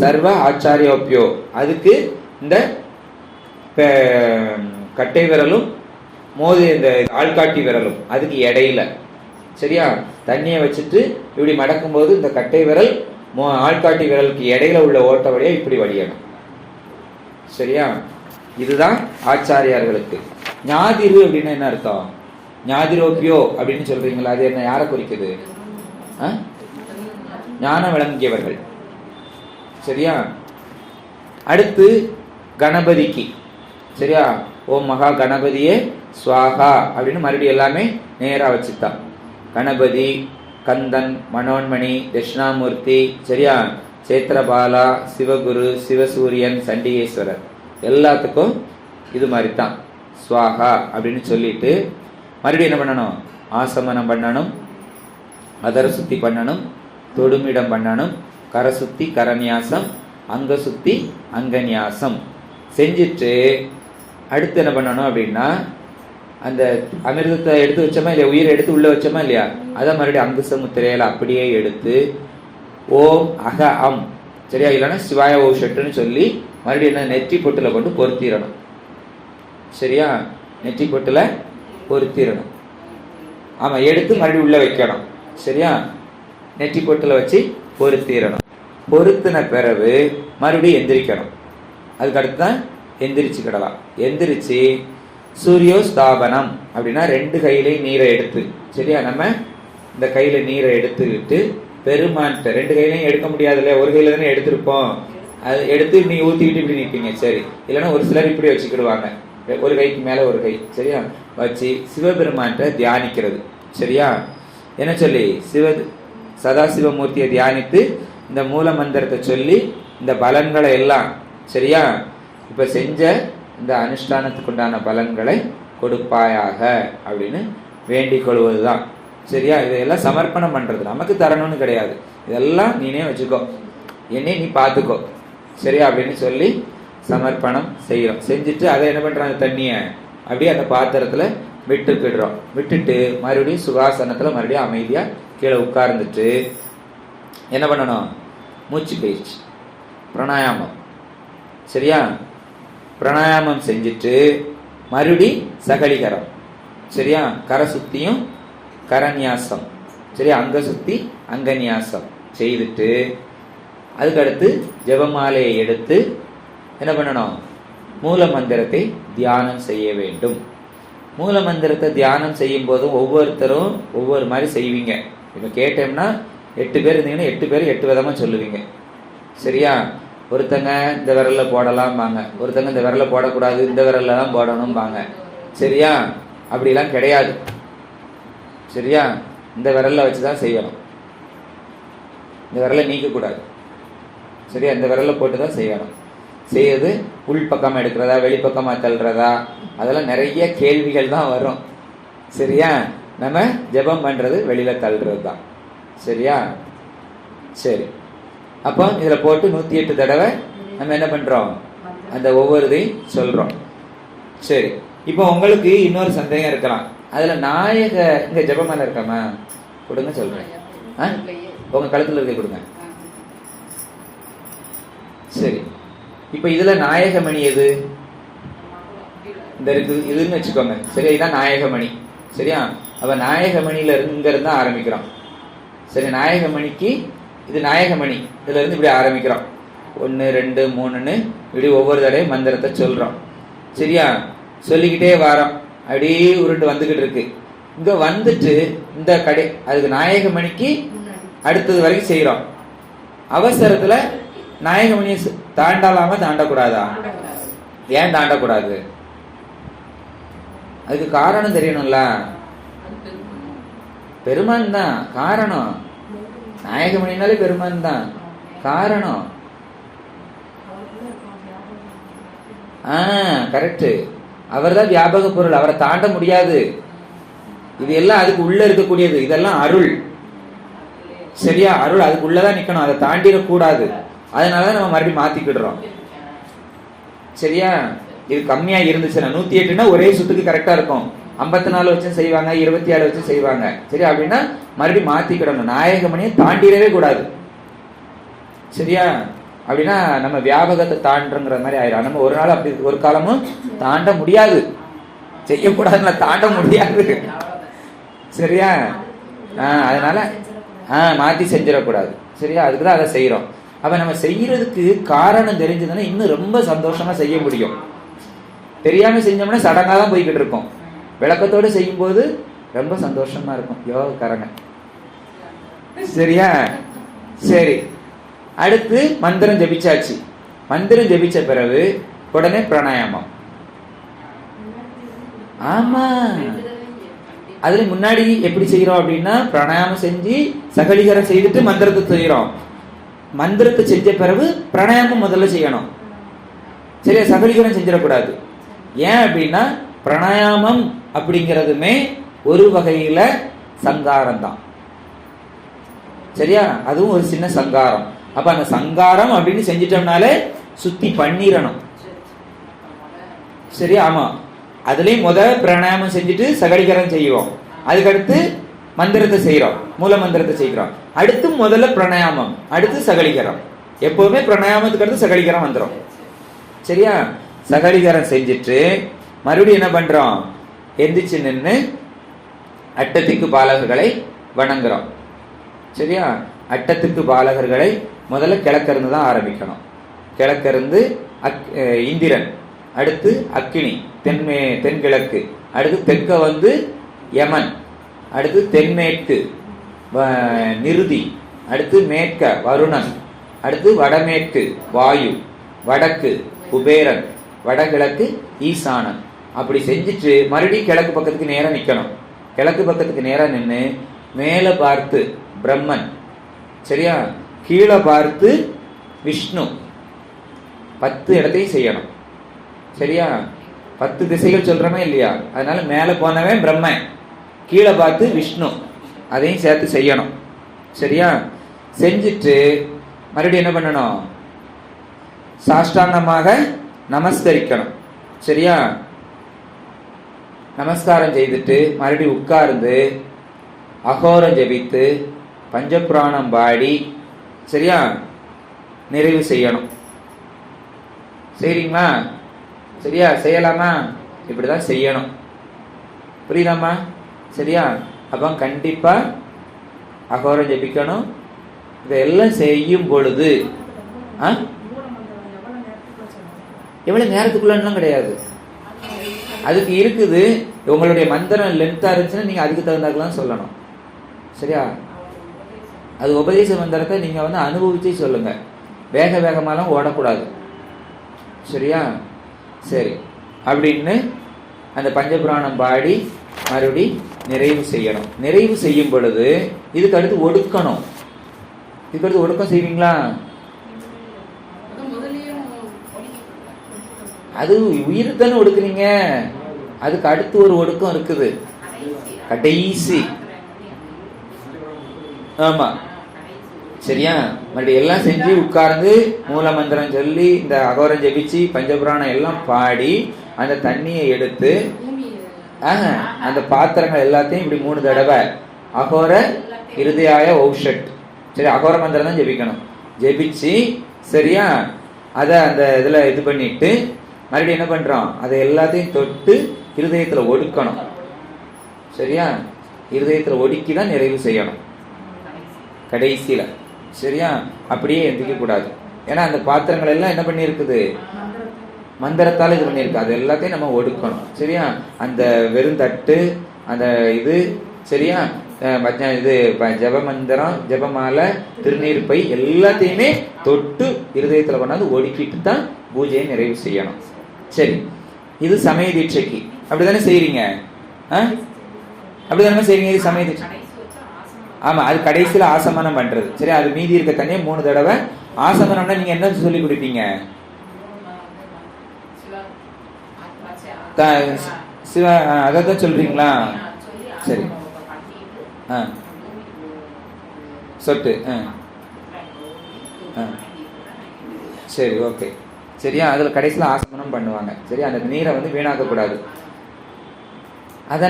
சர்வ ஆச்சாரியோப்பியோ, அதுக்கு இந்த கட்டை விரலும் மோதி இந்த ஆள்காட்டி விரலும் அதுக்கு இடையில, சரியா? தண்ணியை வச்சுட்டு இப்படி மடக்கும் போது இந்த கட்டை விரல் ஆள்காட்டி விரலுக்கு இடையில உள்ள ஓட்ட வழியா இப்படி வழியணும். சரியா? இதுதான் ஆச்சாரியார்களுக்கு. ஞாதிரு அப்படின்னா என்ன அர்த்தம்? ஞாதிரோப்பியோ அப்படின்னு சொல்றீங்களா? அது என்ன, யாரை குறிக்குது? ஞான விளங்கியவர்கள். சரியா? அடுத்து கணபதிக்கு. சரியா? ஓம் மகா கணபதியே ஸ்வாகா அப்படின்னு மறுபடியும் எல்லாமே நேரா வச்சுத்தான். கணபதி, கந்தன், மனோன்மணி, தட்சிணாமூர்த்தி, சரியா, சேத்திரபாலா, சிவகுரு, சிவசூரியன், சண்டிகேஸ்வரர் எல்லாத்துக்கும் இது மாதிரி தான் ஸ்வாகா அப்படின்னு சொல்லிட்டு மறுபடியும் என்ன பண்ணணும்? ஆசமனம் பண்ணணும், அதர சுத்தி பண்ணணும், தொடுமிடம் பண்ணணும், கரை சுத்தி கரநியாசம், அங்க சுத்தி அங்கநியாசம் செஞ்சுட்டு அடுத்து என்ன பண்ணணும் அப்படின்னா, அந்த அமிர்தத்தை எடுத்து வச்சோமா இல்லையா, உயிரை எடுத்து உள்ள வச்சோமா இல்லையா, அதை மறுபடியும் அங்குச முத்திரையில அப்படியே எடுத்து ஓம் அக அம், சரியா, இல்லைன்னா சிவாய ஓஷட்டுன்னு சொல்லி மறுபடியும் என்ன நெற்றி பொட்டுல கொண்டு பொருத்திடணும். சரியா? நெற்றி பொட்டுல பொருத்திடணும். ஆமா, எடுத்து மறுபடியும் உள்ள வைக்கணும். சரியா? நெற்றி பொட்டுல வச்சு பொருத்திடணும். பொருத்தின பிறகு மறுபடியும் எந்திரிக்கணும். அதுக்கு அடுத்து தான் எந்திரிச்சுக்கிடலாம். எந்திரிச்சு சூரியோஸ்தாபனம் அப்படின்னா 2 கையிலையும் நீரை எடுத்து, சரியா, நம்ம இந்த கையில நீரை எடுத்துக்கிட்டு பெருமான்கிட்ட 2 கையிலையும் எடுக்க முடியாது இல்லையா, ஒரு கையில தானே எடுத்திருப்போம், அது எடுத்து நீ ஊற்றிக்கிட்டு இப்படி நிற்பீங்க. சரி, இல்லைன்னா ஒரு சிலர் இப்படி வச்சுக்கிடுவாங்க, ஒரு கைக்கு மேல ஒரு கை, சரியா, வச்சு சிவபெருமான்கிட்ட தியானிக்கிறது. சரியா? என்ன சொல்லி? சதாசிவமூர்த்தியை தியானித்து இந்த மூல மந்திரத்தை சொல்லி இந்த பலன்களை எல்லாம், சரியா, இப்ப செஞ்ச இந்த அனுஷ்டானத்துக்கு உண்டான பலன்களை கொடுப்பாயாக அப்படின்னு வேண்டிக் கொள்வதுதான். சரியா? இதையெல்லாம் சமர்ப்பணம் பண்றது, நமக்கு தரணும்னு கிடையாது, இதெல்லாம் நீனே வச்சுக்கோ, என்னை நீ பார்த்துக்கோ, சரியா அப்படின்னு சொல்லி சமர்ப்பணம் செய்யறோம். செஞ்சுட்டு அதை என்ன பண்றாங்க, தண்ணிய அப்படியே அந்த பாத்திரத்துல விட்டுக்கிடுறோம். விட்டுட்டு மறுபடியும் சுகாசனத்துல மறுபடியும் அமைதியா கீழே உட்கார்ந்துட்டு என்ன பண்ணணும்? மூச்சு பயிற்சி, பிராணாயாமம். சரியா? பிராணாயாமம் செஞ்சுட்டு மறுபடி சகலிகரம். சரியா? கரை சுத்தியும் கரநியாசம், சரியா, அங்க சுத்தி அங்கநியாசம் செய்துட்டு அதுக்கடுத்து ஜெபமாலையை எடுத்து என்ன பண்ணணும்? மூல மந்திரத்தை தியானம் செய்ய வேண்டும். மூல மந்திரத்தை தியானம் செய்யும் போதும் ஒவ்வொருத்தரும் ஒவ்வொரு மாதிரி செய்வீங்க. இப்ப கேட்டோம்னா 8 பேர் இருந்தீங்கன்னா 8 பேர் 8 விதமா சொல்லுவீங்க. சரியா? ஒருத்தங்க இந்த விரல்ல போடலாம்பாங்க, ஒருத்தங்க இந்த விரல்ல போடக்கூடாது, இந்த விரல்ல தான் போடணும்பாங்க. சரியா? அப்படிலாம் கிடையாது. சரியா? இந்த விரல்ல வச்சுதான் செய்யணும், இந்த விரலை நீக்க கூடாது. சரியா? இந்த விரல்ல போட்டுதான் செய்யணும். செய்யறது உள் பக்கமா எடுக்கிறதா வெளிப்பக்கமா தள்ளுறதா, அதெல்லாம் நிறைய கேள்விகள் தான் வரும். சரியா? நம்ம ஜெபம் பண்றது வெளியில தள்ளுறது தான். சரியா? சரி, அப்போ இதுல போட்டு 108 தடவை நம்ம என்ன பண்றோம்? அந்த ஒவ்வொரு இதையும் சொல்றோம். சரி, இப்போ உங்களுக்கு இன்னொரு சந்தேகம் இருக்கலாம், அதுல நாயக இங்க ஜெபமாலை இருக்காமா? கொடுங்க, சொல்றேன். உங்க கழுத்துல இருக்க கொடுங்க. சரி, இப்ப இதுல நாயகமணி எது? இந்த இருக்கு, இதுன்னு வச்சுக்கோங்க. சரியா? இதுதான் நாயகமணி. சரியா? அப்ப நாயகமணியில இங்க இருந்தா ஆரம்பிக்கிறோம். சரி, நாயகமணிக்கு இது நாயகமணி, இதுல இருந்து இப்படி ஆரம்பிக்கிறோம். 1 2 3ன்னு இப்படி ஒவ்வொரு தடையும் மந்திரத்தை சொல்றோம். சரியா? சொல்லிக்கிட்டே வரோம், அப்படியே உருண்டு வந்துகிட்டு இருக்கு. இங்க வந்துட்டு இந்த கடை அதுக்கு நாயகமணிக்கு அடுத்தது வரைக்கும் செய்யறோம். அவசரத்துல நாயகமணியை தாண்டலாமா தாண்டக்கூடாதா? ஏன் தாண்டக்கூடாது? அதுக்கு காரணம் தெரியணும்ல. பெருமான் தான் காரணம், நாயகமணினாலே பெருமான் தான் காரணம். கரெக்ட், அவர் தான் வியாபக பொருள், அவரை தாண்ட முடியாது. இது எல்லாம் அதுக்கு உள்ள இருக்கக்கூடியது, இதெல்லாம் அருள். சரியா? அருள் அதுக்கு உள்ளதான் நிக்கணும், அதை தாண்டிடக்கூடாது. அதனாலதான் நம்ம மறுபடியும் மாத்திக்கிடுறோம். சரியா? இது கம்மியா இருந்துச்சுன்னா 108னா ஒரே சுத்துக்கு கரெக்டா இருக்கும். 54 வச்சும் செய்வாங்க, 27 வச்சும் செய்வாங்க. சரி, அப்படின்னா மறுபடியும் மாத்திக்கிடணும், நாயகமணியை தாண்டிடவே கூடாது. சரியா? அப்படின்னா நம்ம வியாபகத்தை தாண்டுங்கிற மாதிரி ஆயிரும். நம்ம ஒரு நாள் அப்படி ஒரு காலமும் தாண்ட முடியாது, செய்யக்கூடாதுன்னா தாண்ட முடியாது. சரியா? அதனால மாற்றி செஞ்சிடக்கூடாது. சரியா, அதுக்கு தான் அதை செய்கிறோம். அப்போ நம்ம செய்யறதுக்கு காரணம் தெரிஞ்சதுன்னா இன்னும் ரொம்ப சந்தோஷமா செய்ய முடியும். தெரியாம செஞ்சோம்னா சடங்காக தான் போய்கிட்டு இருக்கோம். விளக்கத்தோடு செய்யும்போது ரொம்ப சந்தோஷமா இருக்கும் யோகக்காரங்க. சரியா, சரி. அடுத்து மந்திரம் ஜபிச்சாச்சு. மந்திரம் ஜபிச்ச பிறகு உடனே பிராணாயாமம். ஆமா, அதுல முன்னாடி எப்படி செய்யறோம் அப்படின்னா பிராணாயாமம் செஞ்சு சகலீகரம் செய்துட்டு மந்திரத்தை செய்யறோம். மந்திரத்தை செஞ்ச பிறகு பிராணாயாமம் முதல்ல செய்யணும். சரியா, சகலீகரம் செஞ்சிடக்கூடாது. ஏன் அப்படின்னா பிராணாயாமம் அப்படிங்கிறதுமே ஒரு வகையில சங்காரம் தான். சரியா, அதுவும் ஒரு சின்ன சங்காரம். அப்ப அந்த சங்காரம் அப்படின்னு செஞ்சிட்டோம்னாலே சுத்தி பண்ணிடணும். சரியா, ஆமா. அதுலயும் பிராணாயாமம் செஞ்சுட்டு சகலீகரம் செய்வோம். அதுக்கடுத்து மந்திரத்தை செய்யறோம், மூல மந்திரத்தை செய்கிறோம். அடுத்து முதல்ல பிராணாயாமம், அடுத்து சகலீகரம். எப்பவுமே பிராணாயாமத்துக்கு அடுத்து சகலீகரம் வந்துடும். சரியா, சகலீகரம் செஞ்சுட்டு மறுபடியும் என்ன பண்றோம், எந்திரிச்சு நின்று அட்டத்துக்கு பாலகர்களை வணங்குறோம். சரியா, அட்டத்துக்கு பாலகர்களை முதல்ல கிழக்கிருந்து தான் ஆரம்பிக்கணும். கிழக்கிருந்து இந்திரன், அடுத்து அக்கினி தென்கிழக்கு, அடுத்து தெற்க வந்து யமன், அடுத்து தென்மேற்கு நிருதி, அடுத்து மேற்க வருணன், அடுத்து வடமேற்கு வாயு, வடக்கு குபேரன், வடகிழக்கு ஈசானன். அப்படி செஞ்சுட்டு மறுபடியும் கிழக்கு பக்கத்துக்கு நேரம் நிற்கணும். கிழக்கு பக்கத்துக்கு நேரம் நின்று மேலே பார்த்து பிரம்மன், சரியா, கீழே பார்த்து விஷ்ணு. 10 இடத்தையும் செய்யணும். சரியா, 10 திசைகள் சொல்றமே இல்லையா, அதனால மேலே போனவன் பிரம்மன், கீழே பார்த்து விஷ்ணு, அதையும் சேர்த்து செய்யணும். சரியா, செஞ்சுட்டு மறுபடியும் என்ன பண்ணணும், சாஷ்டாங்கமாக நமஸ்கரிக்கணும். சரியா, நமஸ்காரம் செய்துட்டு மறுபடியும் உட்கார்ந்து அகோரம் ஜபித்து பஞ்சபுராணம் பாடி, சரியா, நிறைவு செய்யணும். சரிங்களா, சரியா, செய்யலாமா? இப்படிதான் செய்யணும். புரியுதாம்மா? சரியா, அப்போ கண்டிப்பா அகோரம் ஜபிக்கணும். இதெல்லாம் செய்யும் பொழுது எவ்வளவு நேரத்துக்குள்ளலாம் கிடையாது, அதுக்கு இருக்குது. உங்களுடைய மந்திரம் லென்த்தா இருந்துச்சுன்னா நீங்க அதுக்கு தகுந்தாக்கலாம் சொல்லணும். சரியா, அது உபதேச மந்திரத்தை நீங்க வந்து அனுபவிச்சே சொல்லுங்க, வேக வேகமாலாம் ஓடக்கூடாது. சரியா, சரி. அப்படின்னு அந்த பஞ்சபுராணம் பாடி மறுபடி நிறைவு செய்யணும். நிறைவு செய்யும் பொழுது இதுக்கு அடுத்து ஒடுக்கணும். இதுக்கு அடுத்து ஒடுக்கம் செய்வீங்களா? அது உயிர் தானே ஒடுக்குறீங்க, அதுக்கு அடுத்து ஒரு ஒடுக்கம் இருக்குது, கடைசி. ஆமா, சரியா. மறுபடியும் எல்லாம் செஞ்சு உட்கார்ந்து மூல மந்திரம் சொல்லி இந்த அகோரம் ஜெபிச்சு பஞ்சபுராணம் எல்லாம் பாடி அந்த தண்ணியை எடுத்து அந்த பாத்திரங்கள் எல்லாத்தையும் இப்படி 3 தடவை அகோர இருதயாய ஔஷட், சரி, அகோர மந்திரம் தான் ஜெபிக்கணும். ஜெபிச்சு சரியா, அதை அந்த இதுல இது பண்ணிட்டு மறுபடியும் என்ன பண்றோம், அதை எல்லாத்தையும் தொட்டு இருதயத்துல ஒடுக்கணும். சரியா, இருதயத்துல ஒடுக்கி தான் நிறைவு செய்யணும் கடைசியில. சரியா, அப்படியே எந்திக்க கூடாது. ஏன்னா அந்த பாத்திரங்கள் எல்லாம் என்ன பண்ணிருக்குது, மந்திரத்தால் இது பண்ணிருக்கு, அது எல்லாத்தையும் நம்ம ஒடுக்கணும். சரியா, அந்த வெறுந்தட்டு அந்த இது, சரியா, இது ஜபமந்திரம், ஜபமாலை, திருநீர் பை எல்லாத்தையுமே தொட்டு இருதயத்துல கொண்டாந்து ஒடுக்கிட்டு தான் பூஜையை நிறைவு செய்யணும். சரி, இது சமய தீட்சைக்கு அப்படித்தானே செய்யறீங்க? அப்படித்தானே செய்றீங்க, இது சமய தீட்சை. ஆமா, அது கடைசியில ஆசமனம் பண்றது. சரி, அது மீதி இருக்க தனியே 3 தடவை ஆசமனம்னா நீங்க என்ன சொல்லி கொடுப்பீங்க? சிவ அதான் சொல்றீங்களா? சரி, சொட்டு. சரி, ஓகே. சரியா, அதுல கடைசியில ஆசமனம் பண்ணுவாங்க. சரி, அந்த நீரை வந்து வீணாக்க கூடாது. அதை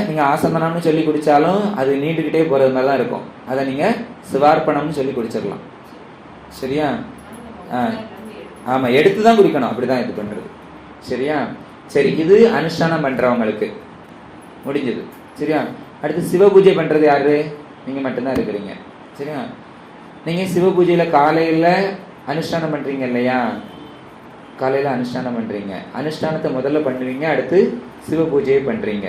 நீங்க ஆசமனம்னு சொல்லி குடிச்சாலும் அது நீண்டுகிட்டே போறது மாதிரி தான் இருக்கும். அதை நீங்க சிவார்ப்பணம்னு சொல்லி குடிச்சிடலாம். சரியா, ஆமா, எடுத்துதான் குடிக்கணும், அப்படிதான் இது பண்றது. சரியா, சரி, இது அனுஷ்டானம் பண்றவங்களுக்கு முடிஞ்சது. சரியா, அடுத்து சிவ பூஜை பண்றது யாரு? நீங்கள் மட்டும்தான் இருக்கிறீங்க. சரியா? நீங்கள் சிவ பூஜையில் காலையில் அனுஷ்டானம் பண்ணுறீங்க இல்லையா? காலையில் அனுஷ்டானம் பண்ணுறீங்க. அனுஷ்டானத்தை முதல்ல பண்ணுவீங்க, அடுத்து சிவ பூஜையை பண்ணுறீங்க.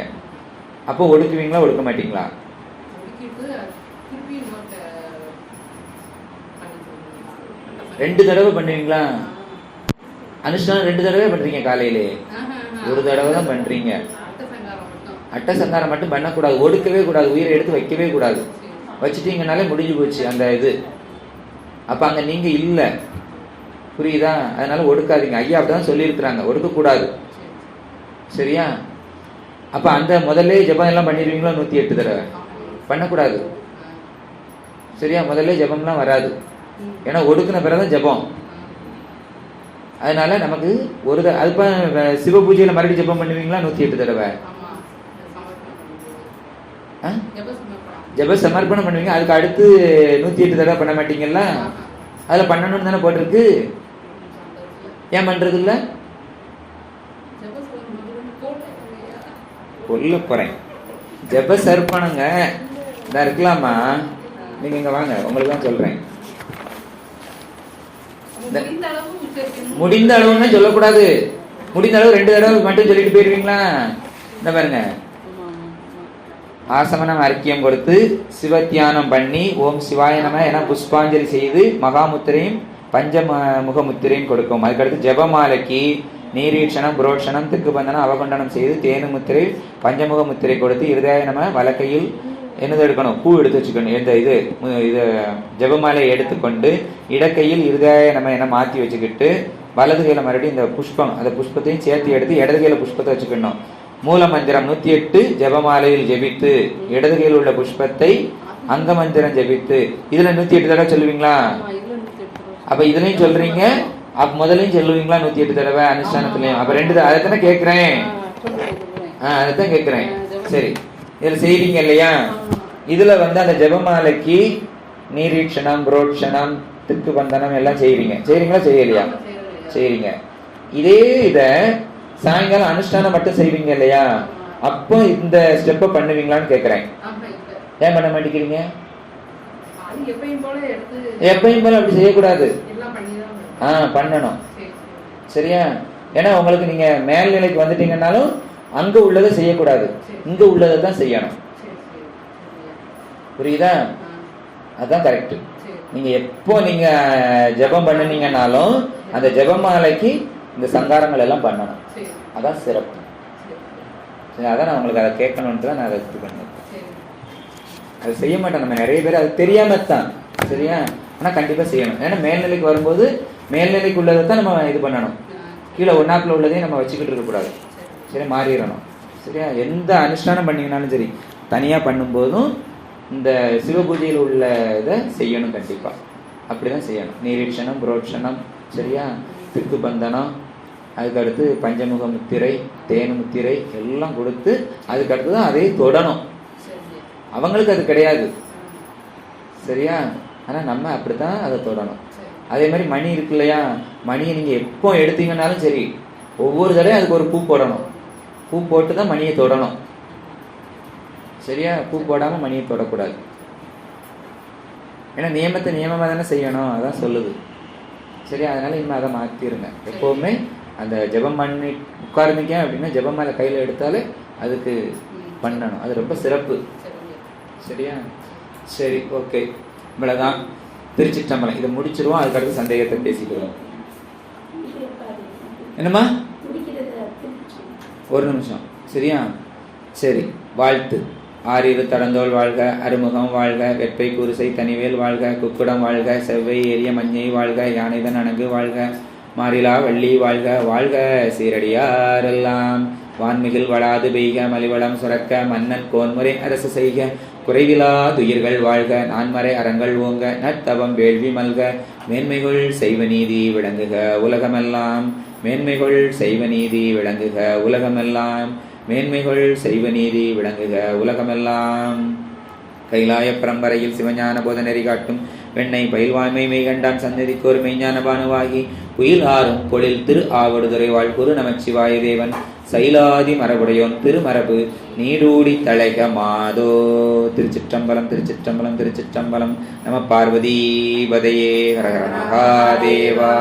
அப்போ ஒடுக்குவீங்களா ஒடுக்க மாட்டீங்களா? ரெண்டு தடவை பண்ணுவீங்களா? அனுஷ்டானம் 2 தடவை பண்ணுறீங்க. காலையிலே 1 தடவை தான் பண்ணுறீங்க. அட்ட சங்காரம் மட்டும் பண்ணக்கூடாது, ஒடுக்கவே கூடாது, உயிரை எடுத்து வைக்கவே கூடாது. வச்சுட்டீங்கனாலே முடிஞ்சு போச்சு அந்த இது. அப்போ அங்கே நீங்கள் இல்லை, புரியுதா? அதனால ஒடுக்காதீங்க. ஐயா அப்படிதான் சொல்லியிருக்கிறாங்க, ஒடுக்கக்கூடாது. சரியா? அப்போ அந்த முதல்ல ஜபம் எல்லாம் பண்ணிடுவீங்களா? 108 தடவை பண்ணக்கூடாது. சரியா? முதல்ல ஜபம்லாம் வராது, ஏன்னா ஒடுக்குன பிறகுதான் ஜபம். அதனால நமக்கு ஒரு அதுப்ப சிவ பூஜையில் மறுபடியும் ஜபம் பண்ணுவீங்களா? 108 தடவை ஜப சமர்ப்பணம் பண்ணுவீங்க. அதுக்கு அடுத்து 108 தடவை பண்ண மாட்டீங்கல்ல? அதில் பண்ணணும்னு தானே போட்டிருக்கு. ஏன் பண்றது இல்லை? சொல்ல போறேன். ஜப சர்ப்பணங்க இதான் இருக்கலாமா? நீங்க இங்க வாங்க, உங்களுக்கு தான் சொல்றேன். முடிந்த அளவுன்னு சொல்லக்கூடாது. முடிந்த அளவு 2 தடவை மட்டும் சொல்லிட்டு போயிருவீங்களா? இந்த பாருங்க, ஆசமனம் அர்க்கியம் கொடுத்து சிவத்தியானம் பண்ணி ஓம் சிவாய நம என புஷ்பாஞ்சலி செய்து மகாமுத்திரையும் பஞ்சமுகமுத்திரையும் கொடுக்கும். அதுக்கடுத்து ஜபமாலைக்கு நீரீட்சணம் புரோட்சணம் திக்குபந்தனம் அவகண்டனம் செய்து தேனு முத்திரை பஞ்சமுக முத்திரை கொடுத்து இருதய நம வலக்கையில் என்னது எடுக்கணும்? பூ எடுத்து வச்சுக்கணும். இந்த இது ஜபமாலையை எடுத்துக்கொண்டு இடக்கையில் இருதய நம என மாற்றி வச்சுக்கிட்டு வலது கையில் மறுபடியும் இந்த புஷ்பம், அந்த புஷ்பத்தையும் சேர்த்து எடுத்து இடது கையில் புஷ்பத்தை வச்சுக்கணும். மூல மந்திரம் 108 ஜபமாலையில் ஜெபித்து இடது கையில் உள்ள புஷ்பத்தை அங்க மந்திரம் ஜெபித்து இதுல 108 தடவை சொல்லுவீங்களா? அப்ப இதுலயும் சொல்றீங்க, அப்ப முதலையும் சொல்லுவீங்களா? 108 தடவை அனுஷ்டானத்துலயும். அப்ப 2 அதைத்தானே கேட்கிறேன். அதைத்தான் கேட்கிறேன். சரி, இதுல செய்றீங்க இல்லையா? இதுல அந்த ஜபமாலைக்கு நீரீட்சணம் புரோட்சணம் திக்கு பந்தனம் எல்லாம் செய்றீங்க. செய்றீங்களா செய்யலையா? செய்றீங்க. இதே இத சாயங்காலம் அனுஷ்டானம் மட்டும் செய்வீங்க இல்லையா? அப்போ இந்த ஸ்டெப்பை பண்ணுவீங்களான்னு கேட்கிறேன். ஏன் பண்ண மாட்டேங்கிறீங்க? எப்பயும் போல அப்படி செய்யக்கூடாது, பண்ணணும். சரியா? ஏன்னா உங்களுக்கு நீங்க மேல்நிலைக்கு வந்துட்டீங்கன்னாலும் அங்க உள்ளதை செய்யக்கூடாது, இங்க உள்ளதை தான் செய்யணும். புரியுதா? அதுதான் கரெக்ட். நீங்க எப்போ நீங்க ஜபம் பண்ணுனீங்கன்னாலும் அந்த ஜபமாலைக்கு இந்த சங்காரங்கள் எல்லாம் பண்ணணும். அதான் சிறப்பு. சரி, அதான் நான் உங்களுக்கு அதை கேட்கணும்னு தான் நான் அதை இது பண்ணேன். அது செய்ய மாட்டேன் நம்ம நிறைய பேர், அது தெரியாம தான். சரியா? ஆனால் கண்டிப்பாக செய்யணும். ஏன்னா மேல்நிலைக்கு வரும்போது மேல்நிலைக்கு உள்ளதை தான் நம்ம இது பண்ணணும். கீழே ஒன்னாக்குள்ள உள்ளதையும் நம்ம வச்சுக்கிட்டு இருக்கக்கூடாது. சரி, மாறிடணும். சரியா? எந்த அனுஷ்டானம் பண்ணிங்கனாலும் சரி, தனியாக பண்ணும்போதும் இந்த சிவ பூஜையில் உள்ள இதை செய்யணும் கண்டிப்பாக. அப்படி தான் செய்யணும். நீரீட்சணம் புரோட்சணம், சரியா, திக்கு பந்தனம், அதுக்கடுத்து பஞ்சமுக முத்திரை தேனு முத்திரை எல்லாம் கொடுத்து அதுக்கடுத்து தான் அதை தொடணும். அவங்களுக்கு அது கிடையாது. சரியா? ஆனால் நம்ம அப்படி தான் அதை தொடணும். அதே மாதிரி மணி இருக்கு இல்லையா? மணியை நீங்கள் எப்போ எடுத்தீங்கன்னாலும் சரி, ஒவ்வொரு தடவையும் அதுக்கு ஒரு பூ போடணும். பூ போட்டு தான் மணியை தொடணும். சரியா? பூ போடாமல் மணியை தொடக்கூடாது. ஏன்னா நியமத்தை நியமமாக தானே செய்யணும், அதான் சொல்லுது. சரியா? அதனால இனிமேல் அதை மாற்றிடுங்க. எப்போவுமே அந்த ஜபம் பண்ணி உட்கார்ந்தீங்க அப்படின்னா ஜபமாலை கையில் எடுத்தாலே அதுக்கு பண்ணணும். அது ரொம்ப சிறப்பு. சரியா? சரி, ஓகே, இவ்வளோதான். திருச்சிற்றம்பலம். இதை முடிச்சிருவோம், அதுக்கடுத்து சந்தேகத்தை பேசிக்கிறோம். என்னம்மா? ஒரு நிமிஷம். சரியா? சரி, வாழ்த்து. ஆறிரு தடந்தோள் வாழ்க, அறுமுகம் வாழ்க, வெப்பை குருசை தனிவேல் வாழ்க, குக்குடம் வாழ்க, செவ்வை ஏரிய மஞ்சை வாழ்க, யானைதன் அணங்கு வாழ்க, மாறிலா வள்ளி வாழ்க, வாழ்க சீரடியாரெல்லாம். வான்மிகில் வளாது பெய்க, மலிவளம் சுரக்க, மன்னன் கோன்முறை அரசு செய்க, குறைவிலா துயிர்கள் வாழ்க, நான்மறை அறங்கள் ஓங்க, நத்தவம் வேள்வி மல்க, மேன்மைகள் செய்வ நீதி விளங்குக உலகமெல்லாம். மேன்மைகள் செய்வ நீதி விளங்குக உலகமெல்லாம். மேன்மைகள் செய்வ நீதி விளங்குக உலகமெல்லாம். கைலாய பரம்பரையில் சிவஞான போத நெறி காட்டும் வெண்ணை பயில்வாய்மை மெய்கண்டான் சந்ததிக்கோர் மெய்ஞான பானுவாகி குயில் ஆறும் பொழில் திரு ஆவடுதுறை வாழ்குரு நமச்சிவாய தேவன் சைலாதி மரபுடையோன் திருமரபு நீடூடி தழைக மாதோ. திருச்சிற்றம்பலம் திருச்சிற்றம்பலம் திருச்சிற்றம்பலம். நம பார்வதி பதையே. ஹரஹர மகாதேவா.